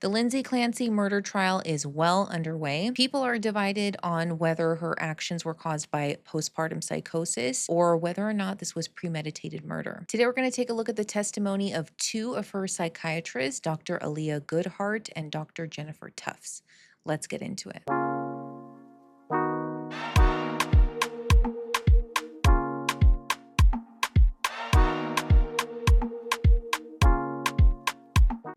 The Lindsay Clancy murder trial is well underway. People are divided on whether her actions were caused by postpartum psychosis or whether or not this was premeditated murder. Today, we're going to take a look at the testimony of two of her psychiatrists, Dr. Alia Goodheart and Dr. Jennifer Tufts. Let's get into it.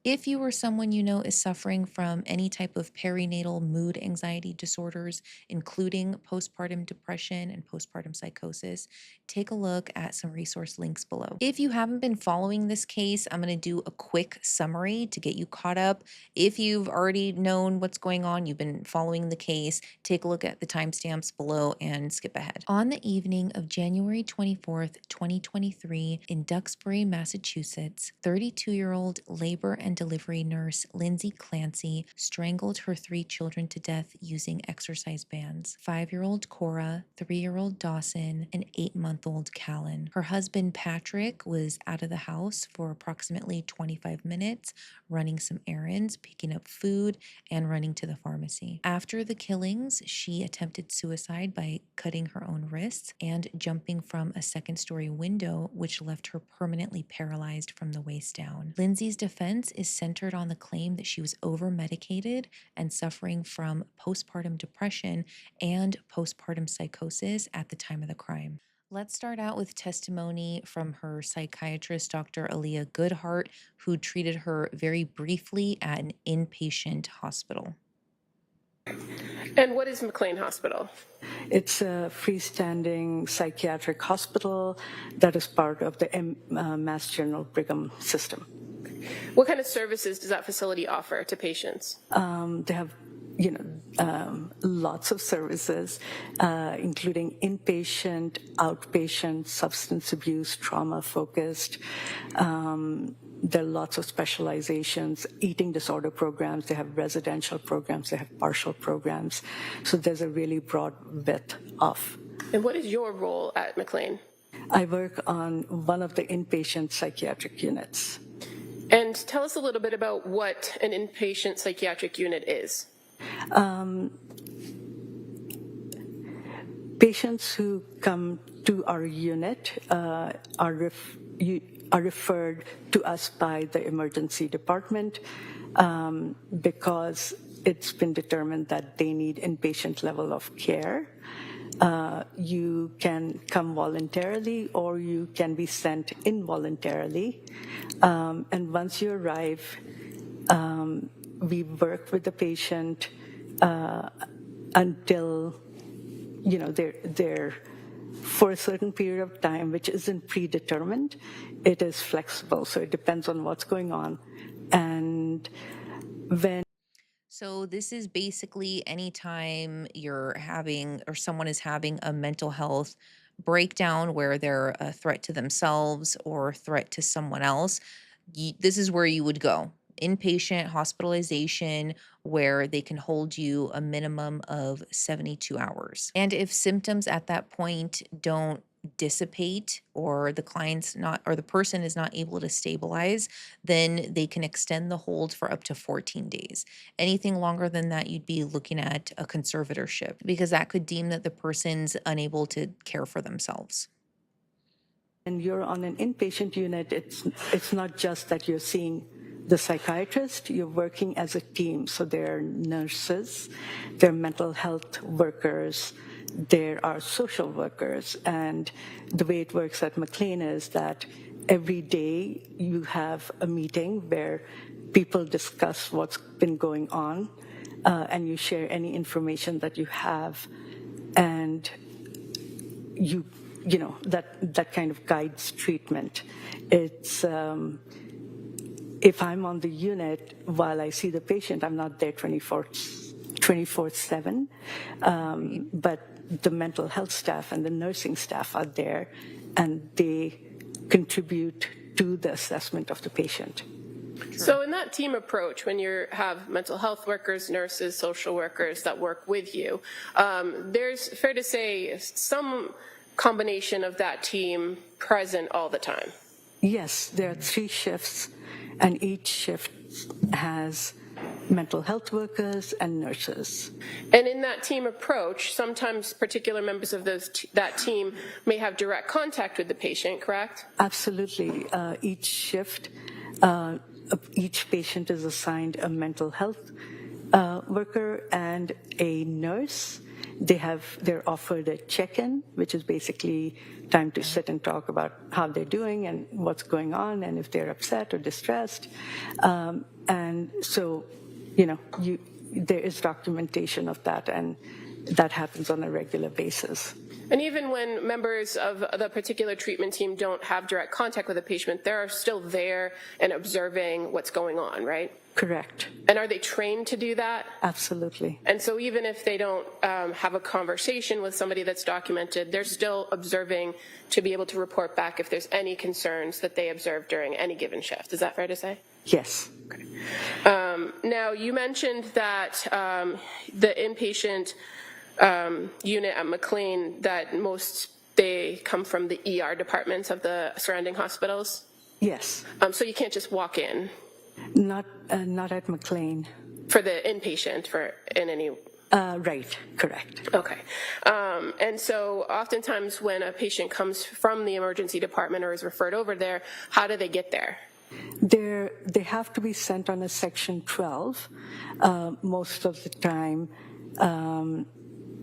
If you or someone you know is suffering from any type of perinatal mood anxiety disorders, including postpartum depression and postpartum psychosis, take a look at some resource links below. If you haven't been following this case, I'm going to do a quick summary to get you caught up. If you've already known what's going on, you've been following the case, take a look at the timestamps below and skip ahead. On the evening of January 24th, 2023, in Duxbury, Massachusetts, 32-year-old labor and delivery nurse Lindsay Clancy strangled her 3 children to death using exercise bands: 5-year-old Cora, 3-year-old Dawson, and 8-month-old Callan. Her husband Patrick was out of the house for approximately 25 minutes, running some errands, picking up food, and running to the pharmacy. After the killings, she attempted suicide by cutting her own wrists and jumping from a second-story window, which left her permanently paralyzed from the waist down. Lindsay's defense is centered on the claim that she was over-medicated and suffering from postpartum depression and postpartum psychosis at the time of the crime. Let's start out with testimony from her psychiatrist, Dr. Alia Goodheart, who treated her very briefly at an inpatient hospital. And what is McLean Hospital? It's a freestanding psychiatric hospital that is part of the Mass General Brigham system. What kind of services does that facility offer to patients? They have, lots of services, including inpatient, outpatient, substance abuse, trauma-focused. There are lots of specializations, eating disorder programs. They have residential programs. They have partial programs. So there's a really broad width of. And what is your role at McLean? I work on one of the inpatient psychiatric units. And tell us a little bit about what an inpatient psychiatric unit is. Patients who come to our unit are referred to us by the emergency department because it's been determined that they need inpatient level of care. You can come voluntarily or you can be sent involuntarily. And once you arrive, we work with the patient until, they're for a certain period of time, which isn't predetermined. It is flexible, so it depends on what's going on. And So this is basically anytime you're having or someone is having a mental health breakdown where they're a threat to themselves or a threat to someone else, this is where you would go. Inpatient hospitalization, where they can hold you a minimum of 72 hours. And if symptoms at that point don't dissipate or the person is not able to stabilize, then they can extend the hold for up to 14 days. Anything longer than that, you'd be looking at a conservatorship because that could deem that the person's unable to care for themselves. And you're on an inpatient unit, it's not just that you're seeing the psychiatrist, you're working as a team. So there are nurses, there are mental health workers, there are social workers. And the way it works at McLean is that every day you have a meeting where people discuss what's been going on and you share any information that you have. And that kind of guides treatment. It's if I'm on the unit while I see the patient, I'm not there 24/7, but the mental health staff and the nursing staff are there, and they contribute to the assessment of the patient. So in that team approach, when you have mental health workers, nurses, social workers that work with you, there's, fair to say, some combination of that team present all the time. Yes, there are 3 shifts, and each shift has mental health workers, and nurses. And in that team approach, sometimes particular members of that team may have direct contact with the patient, correct? Absolutely. Each shift, each patient is assigned a mental health worker and a nurse. They're offered a check-in, which is basically time to sit and talk about how they're doing and what's going on, and if they're upset or distressed. And so, there is documentation of that, and that happens on a regular basis. And even when members of the particular treatment team don't have direct contact with the patient, they're still there and observing what's going on, right? Correct. And are they trained to do that? Absolutely. And so even if they don't have a conversation with somebody that's documented, they're still observing to be able to report back if there's any concerns that they observe during any given shift. Is that fair to say? Yes. Okay. Now, you mentioned that the inpatient unit at McLean, that they come from the ER departments of the surrounding hospitals? Yes. So you can't just walk in? Not at McLean. For the inpatient, in any... Right, correct. Okay. And so oftentimes when a patient comes from the emergency department or is referred over there, how do they get there? They have to be sent on a Section 12 most of the time.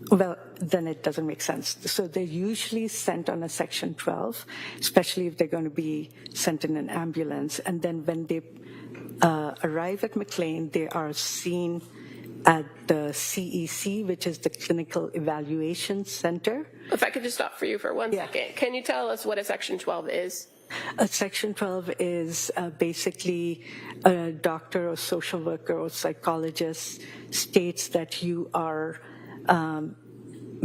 Well, then it doesn't make sense. So they're usually sent on a Section 12, especially if they're going to be sent in an ambulance. And then when they arrive at McLean, they are seen at the CEC, which is the Clinical Evaluation Center. If I could just stop for you for one second. Can you tell us what a Section 12 is? A Section 12 is basically a doctor or social worker or psychologist states that you are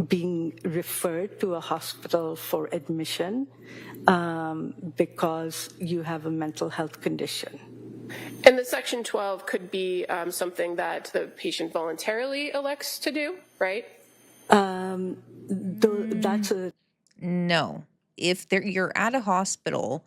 being referred to a hospital for admission because you have a mental health condition. And the Section 12 could be something that the patient voluntarily elects to do, right? That's a... No. If you're at a hospital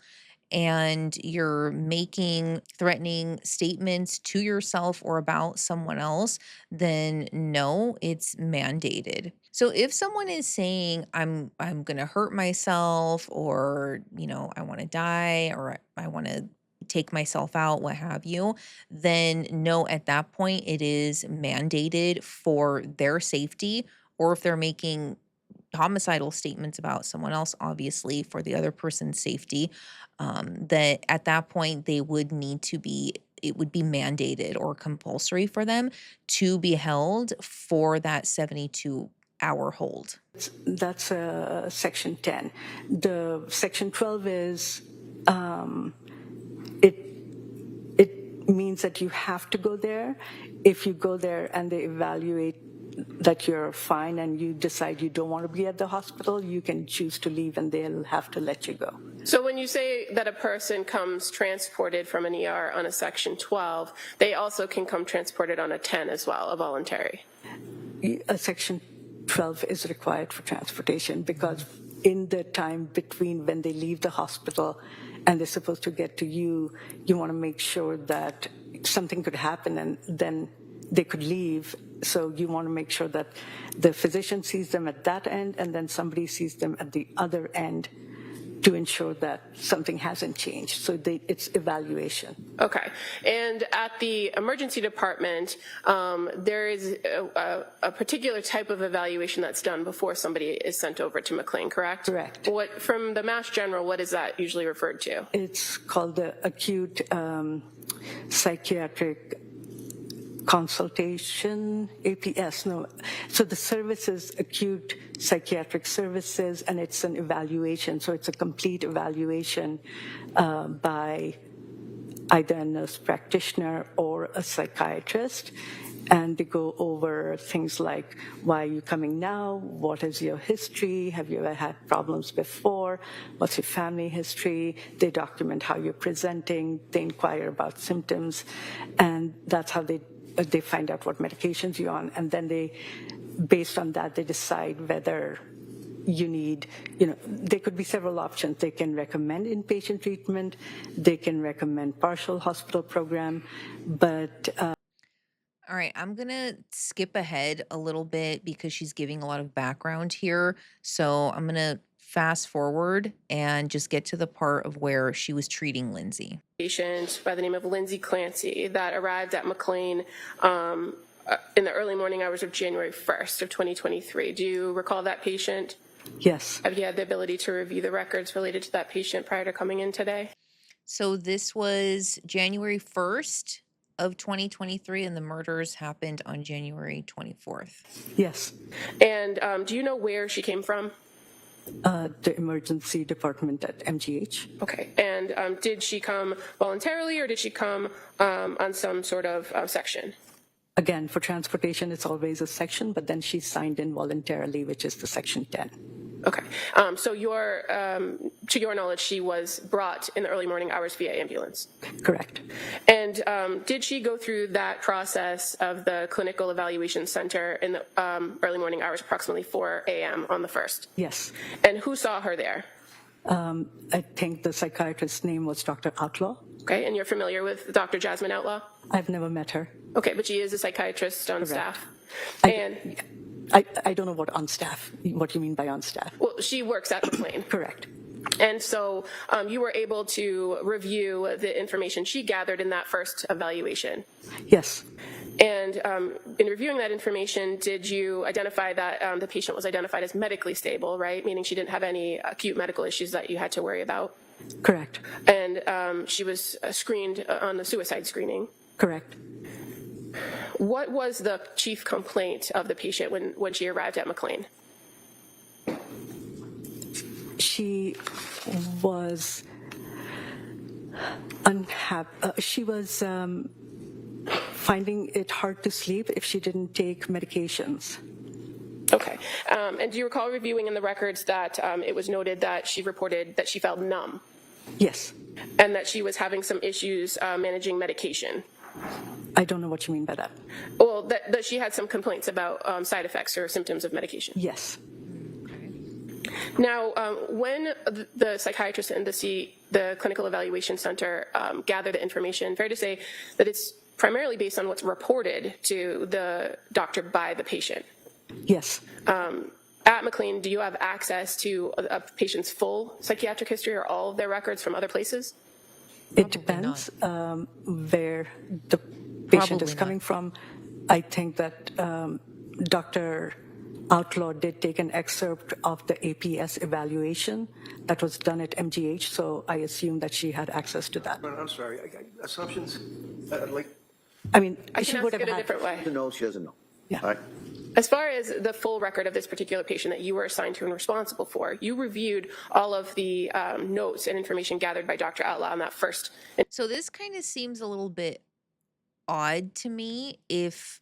and you're making threatening statements to yourself or about someone else, then no, it's mandated. So if someone is saying I'm going to hurt myself, or I want to die, or I want to take myself out, what have you, then no, at that point it is mandated for their safety. Or if they're making homicidal statements about someone else, obviously for the other person's safety, that at that point it would be mandated or compulsory for them to be held for that 72-hour hold. That's Section 10. The Section 12 is, it means that you have to go there. If you go there and they evaluate that you're fine and you decide you don't want to be at the hospital, you can choose to leave and they'll have to let you go. So when you say that a person comes transported from an ER on a Section 12, they also can come transported on a 10 as well, a voluntary? A Section 12 is required for transportation because in the time between when they leave the hospital and they're supposed to get to you, you want to make sure that something could happen and then they could leave. So you want to make sure that the physician sees them at that end and then somebody sees them at the other end to ensure that something hasn't changed. So it's evaluation. Okay. And at the emergency department, there is a particular type of evaluation that's done before somebody is sent over to McLean, correct? Correct. From the Mass General, what is that usually referred to? It's called the acute psychiatric consultation, APS, no. So the service is acute psychiatric services, and it's an evaluation. So it's a complete evaluation by either a nurse practitioner or a psychiatrist. And they go over things like, why are you coming now? What is your history? Have you ever had problems before? What's your family history? They document how you're presenting. They inquire about symptoms. And that's how they find out what medications you're on, and then based on that, they decide whether you need, there could be several options. They can recommend inpatient treatment, they can recommend partial hospital program, but... All right, I'm going to skip ahead a little bit because she's giving a lot of background here. So I'm going to fast forward and just get to the part of where she was treating Lindsay. Patient by the name of Lindsay Clancy that arrived at McLean in the early morning hours of January 1st of 2023. Do you recall that patient? Yes. Have you had the ability to review the records related to that patient prior to coming in today? So this was January 1st of 2023, and the murders happened on January 24th. Yes. And do you know where she came from? The emergency department at MGH. Okay. And did she come voluntarily or did she come on some sort of section? Again, for transportation, it's always a section, but then she signed in voluntarily, which is the section 10. Okay. So to your knowledge, she was brought in the early morning hours via ambulance? Correct. And did she go through that process of the clinical evaluation center in the early morning hours, approximately 4 a.m. on the 1st? Yes. And who saw her there? I think the psychiatrist's name was Dr. Outlaw. Okay, and you're familiar with Dr. Jasmine Outlaw? I've never met her. Okay, but she is a psychiatrist on staff. I don't know what you mean by on staff. Well, she works at McLean. Correct. And so you were able to review the information she gathered in that first evaluation. Yes. And in reviewing that information, did you identify that the patient was identified as medically stable, right? Meaning she didn't have any acute medical issues that you had to worry about? Correct. And she was screened on the suicide screening? Correct. What was the chief complaint of the patient when she arrived at McLean? She was unhappy. She was finding it hard to sleep if she didn't take medications. Okay. And do you recall reviewing in the records that it was noted that she reported that she felt numb? Yes. And that she was having some issues managing medication? I don't know what you mean by that. Well, that she had some complaints about side effects or symptoms of medication? Yes. Now, when the psychiatrist and the clinical evaluation center gather the information, fair to say that it's primarily based on what's reported to the doctor by the patient? Yes. At McLean, do you have access to a patient's full psychiatric history or all of their records from other places? It depends where the patient is coming from. I think that Dr. Outlaw did take an excerpt of the APS evaluation that was done at MGH, so I assume that she had access to that. I'm sorry. Assumptions? I mean, I she can would ask have it a had. different way. She knows, she doesn't know. Yeah. All right. As far as the full record of this particular patient that you were assigned to and responsible for, you reviewed all of the notes and information gathered by Dr. Outlaw on that first. So this kind of seems a little bit odd to me. If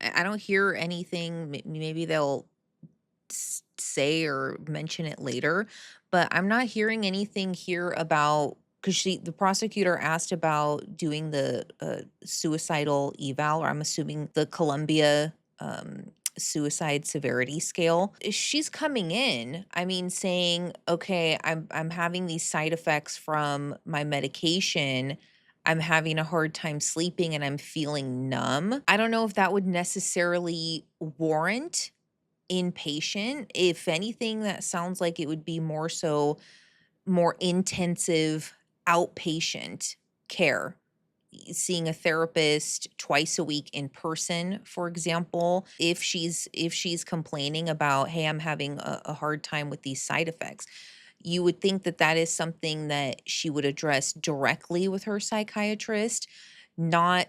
I don't hear anything, maybe they'll say or mention it later, but I'm not hearing anything here about, because the prosecutor asked about doing the suicidal eval, or I'm assuming the Columbia suicide severity scale. She's coming in, I mean, saying, okay, I'm having these side effects from my medication. I'm having a hard time sleeping and I'm feeling numb. I don't know if that would necessarily warrant inpatient. If anything, that sounds like it would be more intensive outpatient care, seeing a therapist twice a week in person, for example. If she's complaining about, hey, I'm having a hard time with these side effects, you would think that that is something that she would address directly with her psychiatrist, not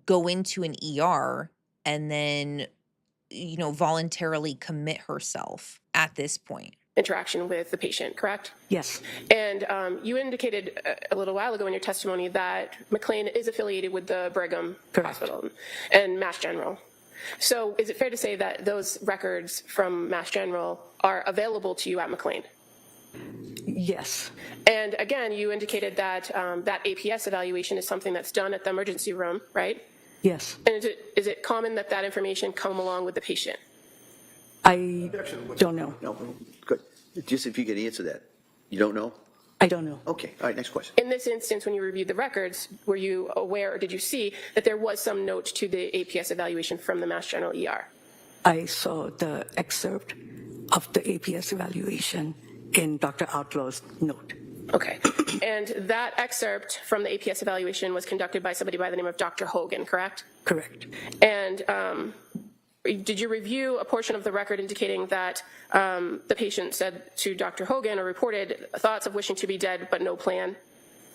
go into an ER and then voluntarily commit herself at this point. Interaction with the patient, correct? Yes. And you indicated a little while ago in your testimony that McLean is affiliated with the Brigham Hospital and Mass General. So is it fair to say that those records from Mass General are available to you at McLean? Yes. And again, you indicated that that APS evaluation is something that's done at the emergency room, right? Yes. And is it common that that information come along with the patient? I don't know. No, good. Just if you could answer that. You don't know? I don't know. Okay, all right, next question. In this instance, when you reviewed the records, were you aware or did you see that there was some note to the APS evaluation from the Mass General ER? I saw the excerpt of the APS evaluation in Dr. Outlaw's note. Okay. And that excerpt from the APS evaluation was conducted by somebody by the name of Dr. Hogan, correct? Correct. And did you review a portion of the record indicating that the patient said to Dr. Hogan or reported thoughts of wishing to be dead but no plan?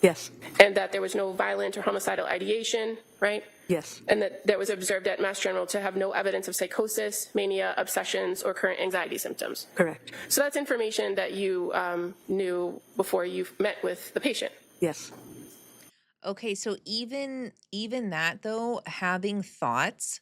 Yes. And that there was no violent or homicidal ideation, right? Yes. And that was observed at Mass General to have no evidence of psychosis, mania, obsessions, or current anxiety symptoms. Correct. So that's information that you knew before you met with the patient. Yes. Okay, so even that though, having thoughts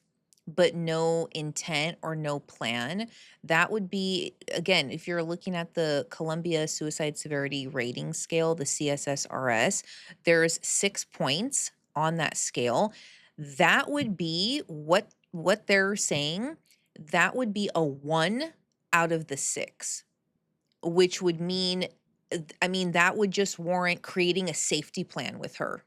but no intent or no plan, that would be, again, if you're looking at the Columbia Suicide Severity Rating Scale, the CSSRS, there's 6 points on that scale. That would be what they're saying, that would be a 1 out of the 6, which would mean, I mean, that would just warrant creating a safety plan with her.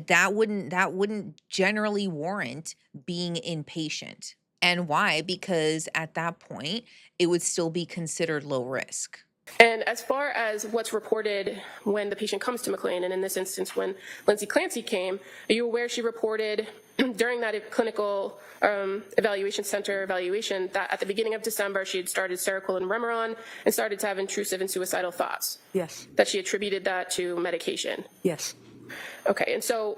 That wouldn't generally warrant being inpatient. And why? Because at that point, it would still be considered low risk. And as far as what's reported when the patient comes to McLean, and in this instance when Lindsay Clancy came, are you aware she reported during that clinical evaluation center evaluation that at the beginning of December she had started Seroquel and Remeron and started to have intrusive and suicidal thoughts? Yes. That she attributed that to medication? Yes. Okay, and so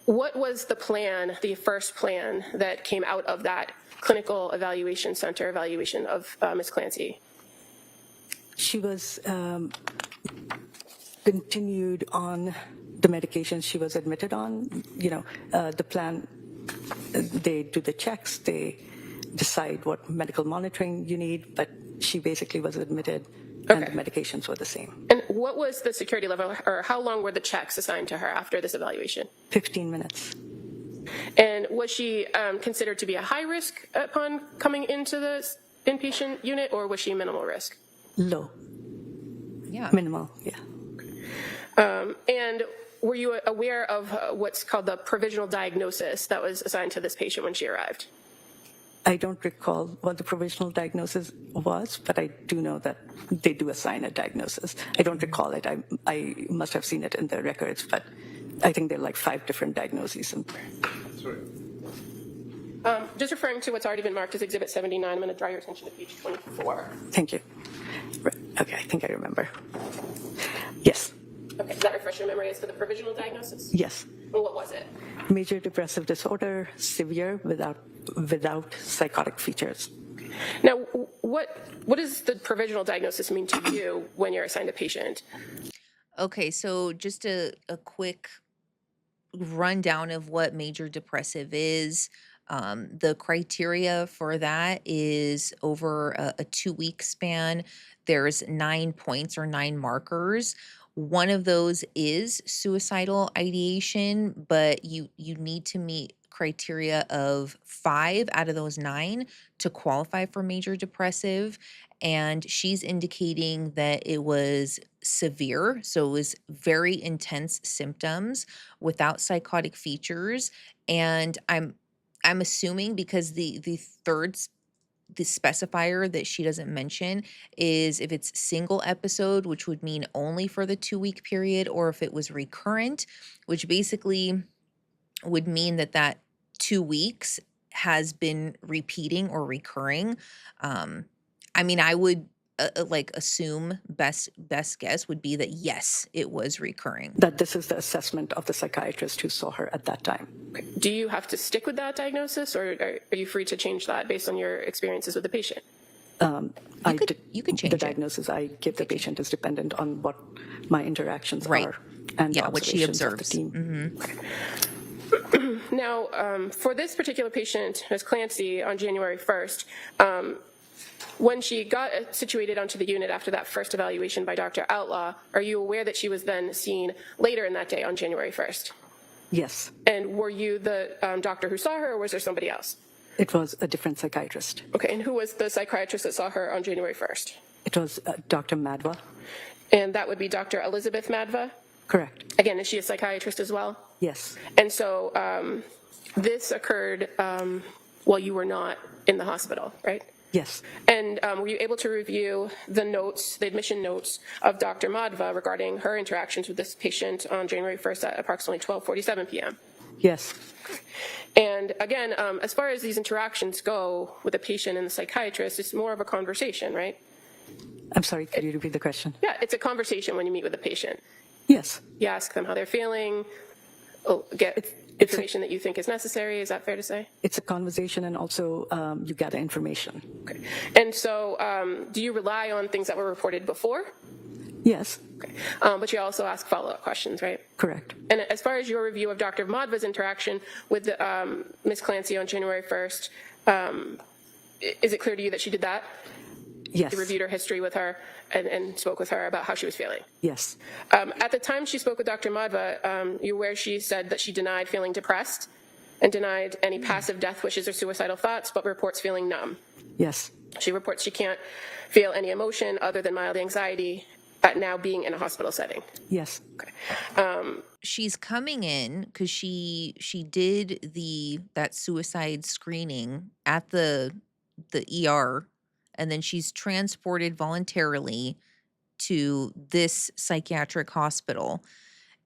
what was the plan, the first plan that came out of that clinical evaluation center evaluation of Ms. Clancy? She was continued on the medications she was admitted on. You know, the plan, they do the checks, they decide what medical monitoring you need, but she basically was admitted and the medications were the same. And what was the security level, or how long were the checks assigned to her after this evaluation? 15 minutes. And was she considered to be a high risk upon coming into the inpatient unit, or was she minimal risk? Low. Yeah. Minimal, yeah. And were you aware of what's called the provisional diagnosis that was assigned to this patient when she arrived? I don't recall what the provisional diagnosis was, but I do know that they do assign a diagnosis. I don't recall it. I must have seen it in the records, but I think there are like 5 different diagnoses. Sorry. Just referring to what's already been marked as Exhibit 79, I'm going to draw your attention to page 24. Thank you. Right. Okay, I think I remember. Yes. Okay, does that refresh your memory as to the provisional diagnosis? Yes. Well, what was it? Major depressive disorder, severe, without psychotic features. Now, what does the provisional diagnosis mean to you when you're assigned a patient? Okay, so just a quick rundown of what major depressive is. The criteria for that is over a 2-week span. There's 9 points or 9 markers. One of those is suicidal ideation, but you need to meet criteria of 5 out of those 9 to qualify for major depressive. And she's indicating that it was severe, so it was very intense symptoms without psychotic features. And I'm assuming because the specifier that she doesn't mention is if it's single episode, which would mean only for the 2-week period, or if it was recurrent, which basically would mean that 2 weeks has been repeating or recurring. I mean, I would assume best guess would be that yes, it was recurring. That this is the assessment of the psychiatrist who saw her at that time. Do you have to stick with that diagnosis, or are you free to change that based on your experiences with the patient? You could change the it. diagnosis I give the patient is dependent on what my interactions are and Yeah, what she observations of the observes. team. Now, for this particular patient, Ms. Clancy, on January 1st, when she got situated onto the unit after that first evaluation by Dr. Outlaw, are you aware that she was then seen later in that day on January 1st? Yes. And were you the doctor who saw her, or was there somebody else? It was a different psychiatrist. Okay, and who was the psychiatrist that saw her on January 1st? It was Dr. Madwa. And that would be Dr. Elizabeth Madva. Correct. Again, is she a psychiatrist as well? Yes. And so this occurred while you were not in the hospital, right? Yes. And were you able to review the notes, the admission notes of Dr. Madva regarding her interactions with this patient on January 1st at approximately 12:47 p.m.? Yes. And again, as far as these interactions go with the patient and the psychiatrist, it's more of a conversation, right? I'm sorry, could you repeat the question? Yeah, it's a conversation when you meet with the patient. Yes. You ask them how they're feeling, get information that you think is necessary. Is that fair to say? It's a conversation, and also you gather information. Okay. And so do you rely on things that were reported before? Yes. Okay. But you also ask follow-up questions, right? Correct. And as far as your review of Dr. Madva's interaction with Ms. Clancy on January 1st, is it clear to you that she did that? Yes. You reviewed her history with her and spoke with her about how she was feeling? Yes. At the time she spoke with Dr. Madva, you're aware she said that she denied feeling depressed and denied any passive death wishes or suicidal thoughts, but reports feeling numb. Yes. She reports she can't feel any emotion other than mild anxiety at now being in a hospital setting. Yes. Okay. She's coming in because she did that suicide screening at the ER, and then she's transported voluntarily to this psychiatric hospital.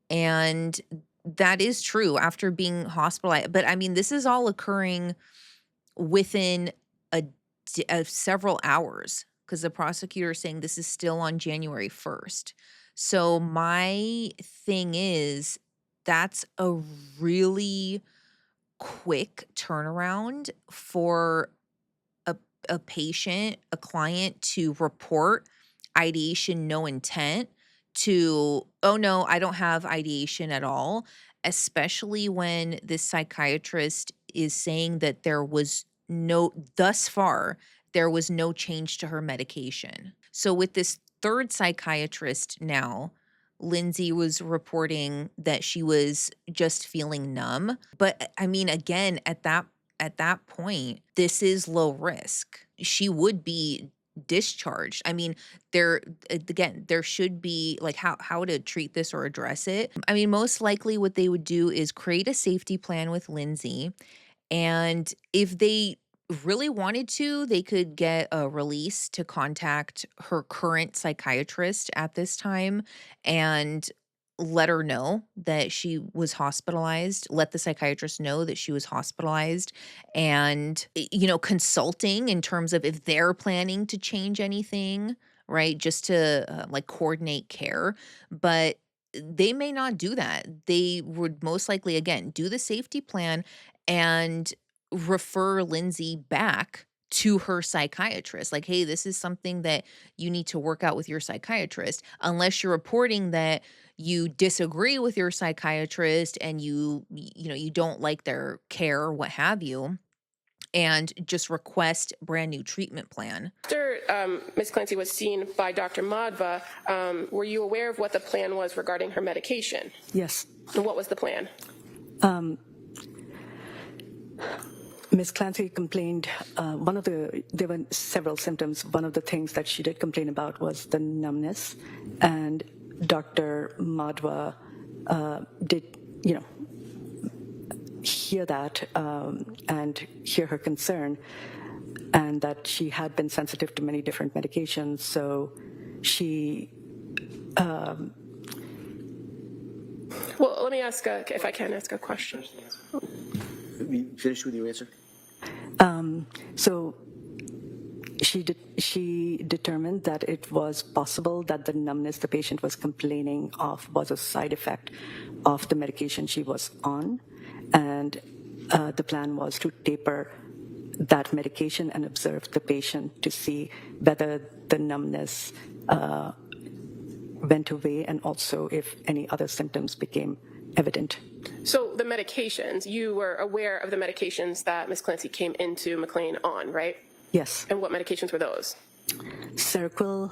And that is true after being hospitalized. But I mean, this is all occurring within several hours, because the prosecutor is saying this is still on January 1st. So my thing is, that's a really quick turnaround for a patient, a client, to report ideation, no intent, to, oh no, I don't have ideation at all, especially when this psychiatrist is saying that thus far, there was no change to her medication. So with this third psychiatrist now, Lindsay was reporting that she was just feeling numb. But I mean, again, at that point, this is low risk. She would be discharged. I mean, there should be like how to treat this or address it. I mean, most likely what they would do is create a safety plan with Lindsay, and if they really wanted to, they could get a release to contact her current psychiatrist at this time and let her know that she was hospitalized, let the psychiatrist know that she was hospitalized, and, consulting in terms of if they're planning to change anything, right? Just to like coordinate care. But they may not do that. They would most likely, again, do the safety plan and refer Lindsay back to her psychiatrist. Like, hey, this is something that you need to work out with your psychiatrist, unless you're reporting that you disagree with your psychiatrist and you don't like their care or what have you, and just request brand new treatment plan. After Ms. Clancy was seen by Dr. Madva, were you aware of what the plan was regarding her medication? Yes. And what was the plan? Ms. Clancy complained, there were several symptoms. One of the things that she did complain about was the numbness, and Dr. Madva did, hear that and hear her concern, and that she had been sensitive to many different medications. So she... Well, let me ask, if I can ask a question. Have you finished with your answer? So she determined that it was possible that the numbness the patient was complaining of was a side effect of the medication she was on, and the plan was to taper that medication and observe the patient to see whether the numbness went away, and also if any other symptoms became evident. So the medications, you were aware of the medications that Ms. Clancy came into McLean on, right? Yes. And what medications were those? Seroquel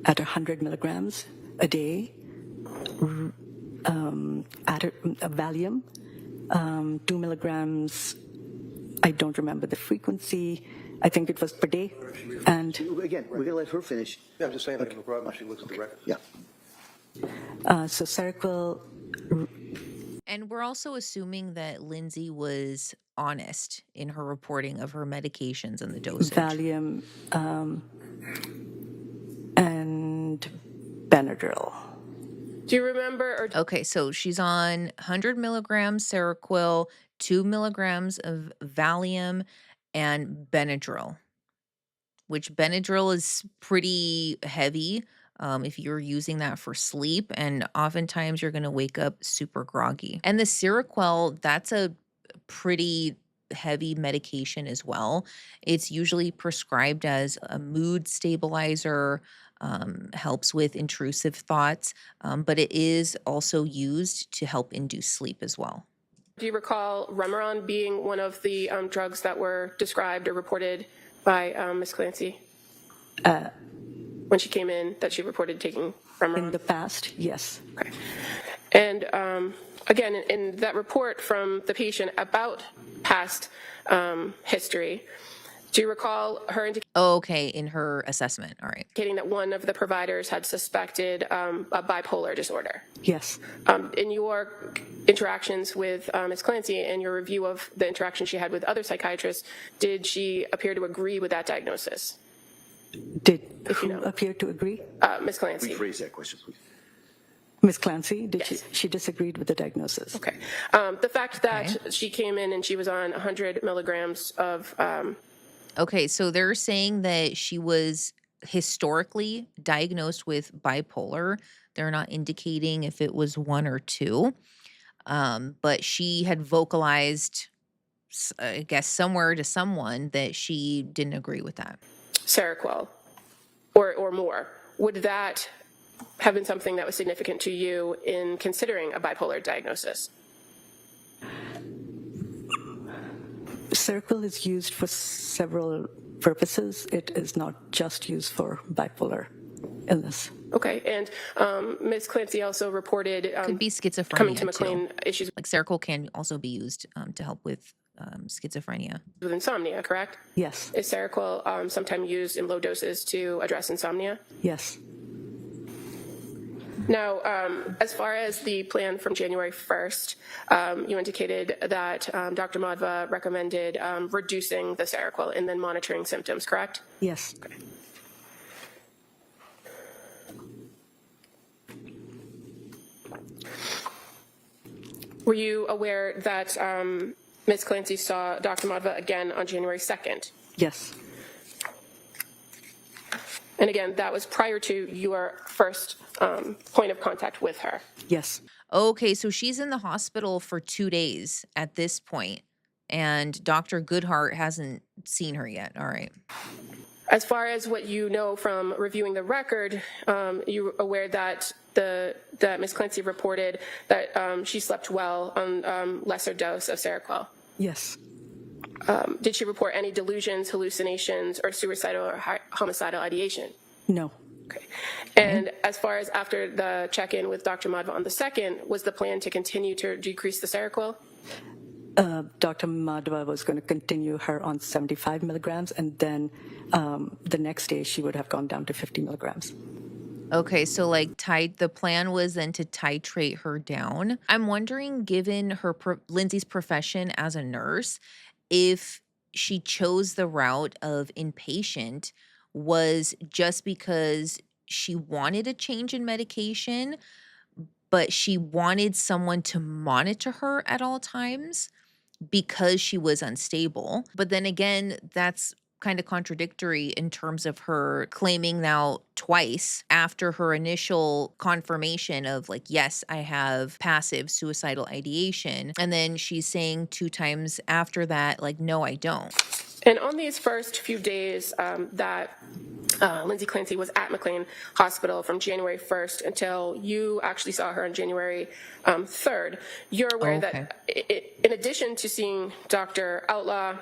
at 100 milligrams a day, Valium, 2 milligrams I don't remember the frequency. I think it was per day. And Again, we're going to let her finish. Yeah, I'm just saying, like, no problem, she looks at the record. Yeah. so Seroquel, And we're also assuming that Lindsay was honest in her reporting of her medications and the dosage. Valium, and Benadryl. Do you remember or Okay, so she's on 100 milligrams Seroquel, 2 milligrams of Valium, and Benadryl, which Benadryl is pretty heavy if you're using that for sleep. And oftentimes you're going to wake up super groggy. And the Seroquel, that's a pretty heavy medication as well. It's usually prescribed as a mood stabilizer, helps with intrusive thoughts, but it is also used to help induce sleep as well. do you recall Remeron being one of the drugs that were described or reported by Ms. Clancy? When she came in, that she reported taking Remeron? In the past, yes. Okay. And again, in that report from the patient about past history, do you recall her Oh, okay, in her assessment. All right. indicating that one of the providers had suspected a bipolar disorder? Yes. In your interactions with Ms. Clancy and your review of the interaction she had with other psychiatrists, did she appear to agree with that diagnosis? Did If you who know. appear to agree? Ms. Clancy. Rephrase that question, please. Ms. Clancy, did Yes. she disagreed with the diagnosis? Okay. The fact that she came in and she was on 100 milligrams of Okay, so they're saying that she was historically diagnosed with bipolar. They're not indicating if it was one or two, but she had vocalized, I guess, somewhere to someone that she didn't agree with that. Seroquel or more. Would that have been something that was significant to you in considering a bipolar diagnosis? Seroquel is used for several purposes. It is not just used for bipolar illness. Okay. And Ms. Clancy also reported Could be schizophrenia coming to too. McLean issues Like Seroquel can also be used to help with schizophrenia. with insomnia, correct? Yes. Is Seroquel sometimes used in low doses to address insomnia? Yes. Now, as far as the plan from January 1st, you indicated that Dr. Madhva recommended reducing the Seroquel and then monitoring symptoms, correct? Yes. Okay. Were you aware that Ms. Clancy saw Dr. Madhva again on January 2nd? Yes. And again, that was prior to your first point of contact with her. Yes. Okay, so she's in the hospital for 2 days at this point, and Dr. Goodheart hasn't seen her yet. All right. As far as what you know from reviewing the record, you're aware that that Ms. Clancy reported that she slept well on lesser dose of Seroquel. Yes. Did she report any delusions, hallucinations, or suicidal or homicidal ideation? No. Okay. And as far as after the check-in with Dr. Madhva on the 2nd, was the plan to continue to decrease the Seroquel? Dr. Madhva was going to continue her on 75 milligrams, and then the next day she would have gone down to 50 milligrams. Okay, so like the plan was then to titrate her down. I'm wondering, given her Lindsay's profession as a nurse, if she chose the route of inpatient was just because she wanted a change in medication, but she wanted someone to monitor her at all times because she was unstable. But then again, that's kind of contradictory in terms of her claiming now twice after her initial confirmation of like, yes, I have passive suicidal ideation. And then she's saying 2 times after that, like, no, I don't. And on these first few days that Lindsay Clancy was at McLean Hospital from January 1st until you actually saw her on January 3rd, you're aware that in addition to seeing Dr. Outlaw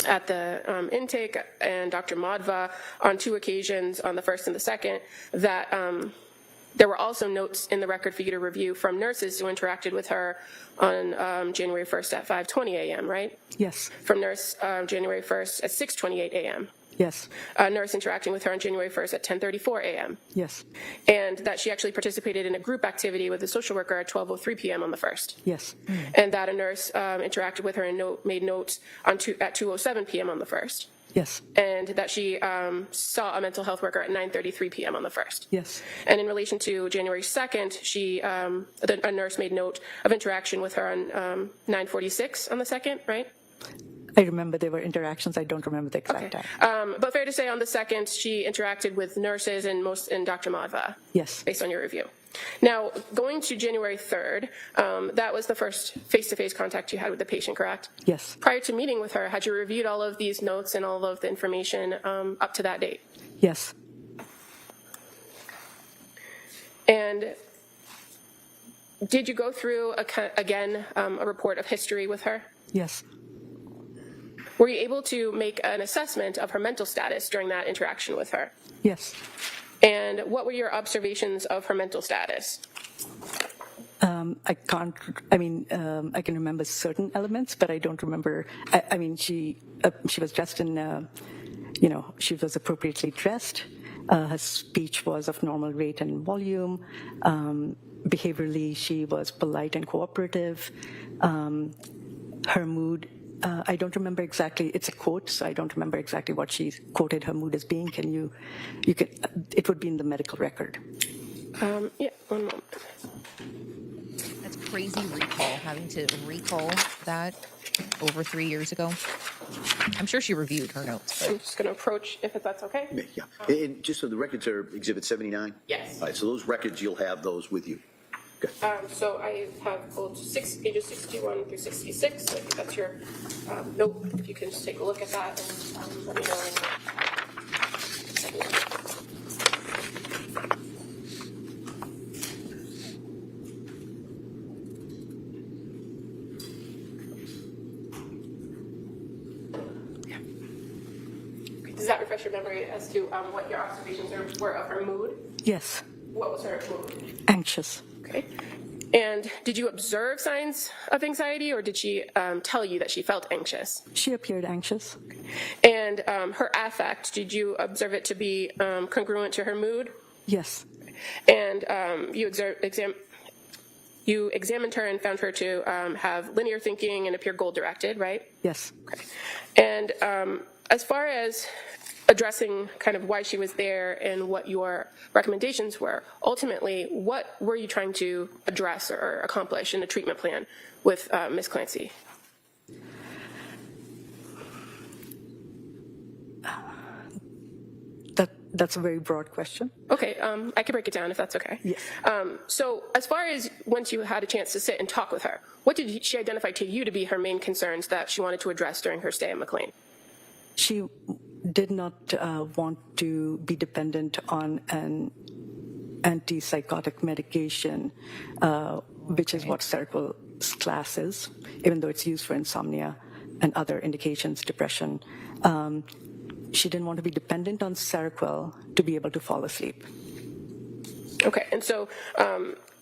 at the intake and Dr. Madhva on 2 occasions on the 1st and the 2nd, that There were also notes in the record for you to review from nurses who interacted with her on January 1st at 5:20 a.m., right? Yes. From nurse January 1st at 6:28 a.m. Yes. A nurse interacting with her on January 1st at 10:34 a.m. Yes. And that she actually participated in a group activity with a social worker at 12:03 p.m. on the 1st. Yes. And that a nurse interacted with her and made notes at 2:07 p.m. on the 1st. Yes. And that she saw a mental health worker at 9:33 p.m. on the 1st. Yes. And in relation to January 2nd, a nurse made note of interaction with her on 9:46 on the 2nd, right? I remember there were interactions. I don't remember the exact time. But fair to say on the 2nd, she interacted with nurses and Dr. Madhva. Yes. Based on your review. Now, going to January 3rd, that was the first face-to-face contact you had with the patient, correct? Yes. Prior to meeting with her, had you reviewed all of these notes and all of the information up to that date? Yes. And did you go through, a report of history with her? Yes. Were you able to make an assessment of her mental status during that interaction with her? Yes. And what were your observations of her mental status? I can remember certain elements, but I don't remember. She was dressed in, she was appropriately dressed. Her speech was of normal rate and volume. Behaviorally, she was polite and cooperative. Her mood, I don't remember exactly. It's a quote, so I don't remember exactly what she quoted her mood as being. It would be in the medical record. Yeah, one moment. That's crazy recall, having to recall that over 3 years ago. I'm sure she reviewed her notes. But I'm just going to approach, if that's okay. Yeah. And just so the records are Exhibit 79? Yes. All right, so those records, you'll have those with you. Okay. So I have both pages 61 through 66. So I think that's your note. If you can just take a look at that and let me know. Does that refresh your memory as to what your observations were of her mood? Yes. What was her mood? Anxious. Okay. And did you observe signs of anxiety, or did she tell you that she felt anxious? She appeared anxious. And her affect, did you observe it to be congruent to her mood? Yes. And you examined her and found her to have linear thinking and appear goal-directed, right? Yes. Okay. And as far as addressing kind of why she was there and what your recommendations were, ultimately, what were you trying to address or accomplish in the treatment plan with Ms. Clancy? That's a very broad question. Okay, I can break it down if that's okay. Yes. So as far as once you had a chance to sit and talk with her, what did she identify to you to be her main concerns that she wanted to address during her stay at McLean? She did not want to be dependent on an antipsychotic medication, which is what Seroquel's class is, even though it's used for insomnia and other indications, depression. She didn't want to be dependent on Seroquel to be able to fall asleep. Okay, and so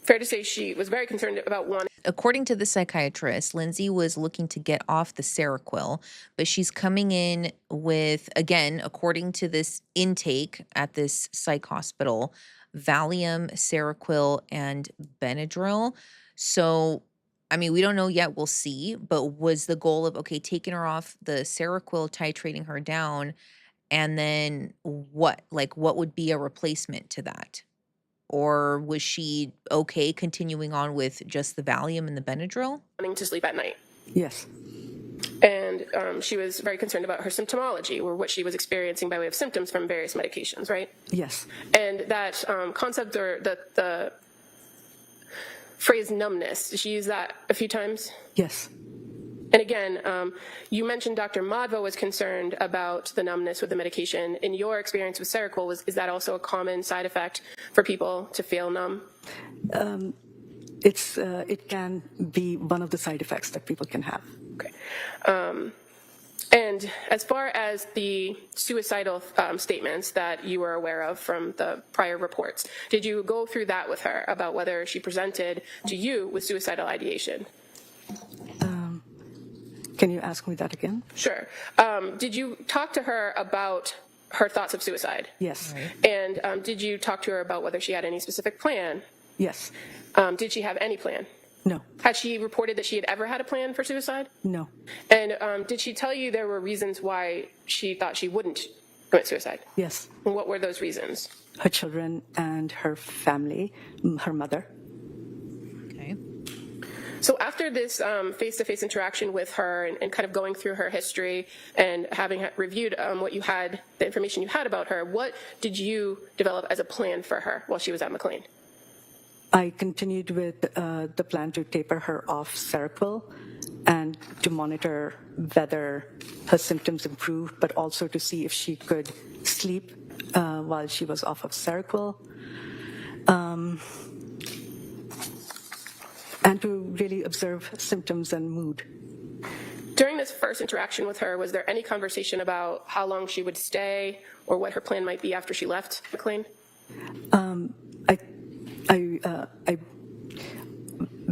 fair to say she was very concerned about one. according to the psychiatrist, Lindsay was looking to get off the Seroquel, but she's coming in with, again, according to this intake at this psych hospital, Valium, Seroquel, and Benadryl. So, I mean, we don't know yet. We'll see. But was the goal of, okay, taking her off the Seroquel, titrating her down, and then what? Like, what would be a replacement to that? Or was she okay continuing on with just the Valium and the Benadryl? Wanting to sleep at night. Yes. And she was very concerned about her symptomology, or what she was experiencing by way of symptoms from various medications, right? Yes. And that concept, or the phrase numbness, did she use that a few times? Yes. And again, you mentioned Dr. Madhva was concerned about the numbness with the medication. In your experience with Seroquel, is that also a common side effect for people to feel numb? It can be one of the side effects that people can have. Okay. And as far as the suicidal statements that you were aware of from the prior reports, did you go through that with her about whether she presented to you with suicidal ideation? Can you ask me that again? Sure. Did you talk to her about her thoughts of suicide? Yes. And did you talk to her about whether she had any specific plan? Yes. Did she have any plan? No. Had she reported that she had ever had a plan for suicide? No. And did she tell you there were reasons why she thought she wouldn't commit suicide? Yes. And what were those reasons? Her children and her family, her mother. Okay. So after this face-to-face interaction with her and kind of going through her history and having reviewed what you had, the information you had about her, what did you develop as a plan for her while she was at McLean? I continued with the plan to taper her off Seroquel and to monitor whether her symptoms improved, but also to see if she could sleep while she was off of Seroquel. And to really observe symptoms and mood. During this first interaction with her, was there any conversation about how long she would stay or what her plan might be after she left McLean?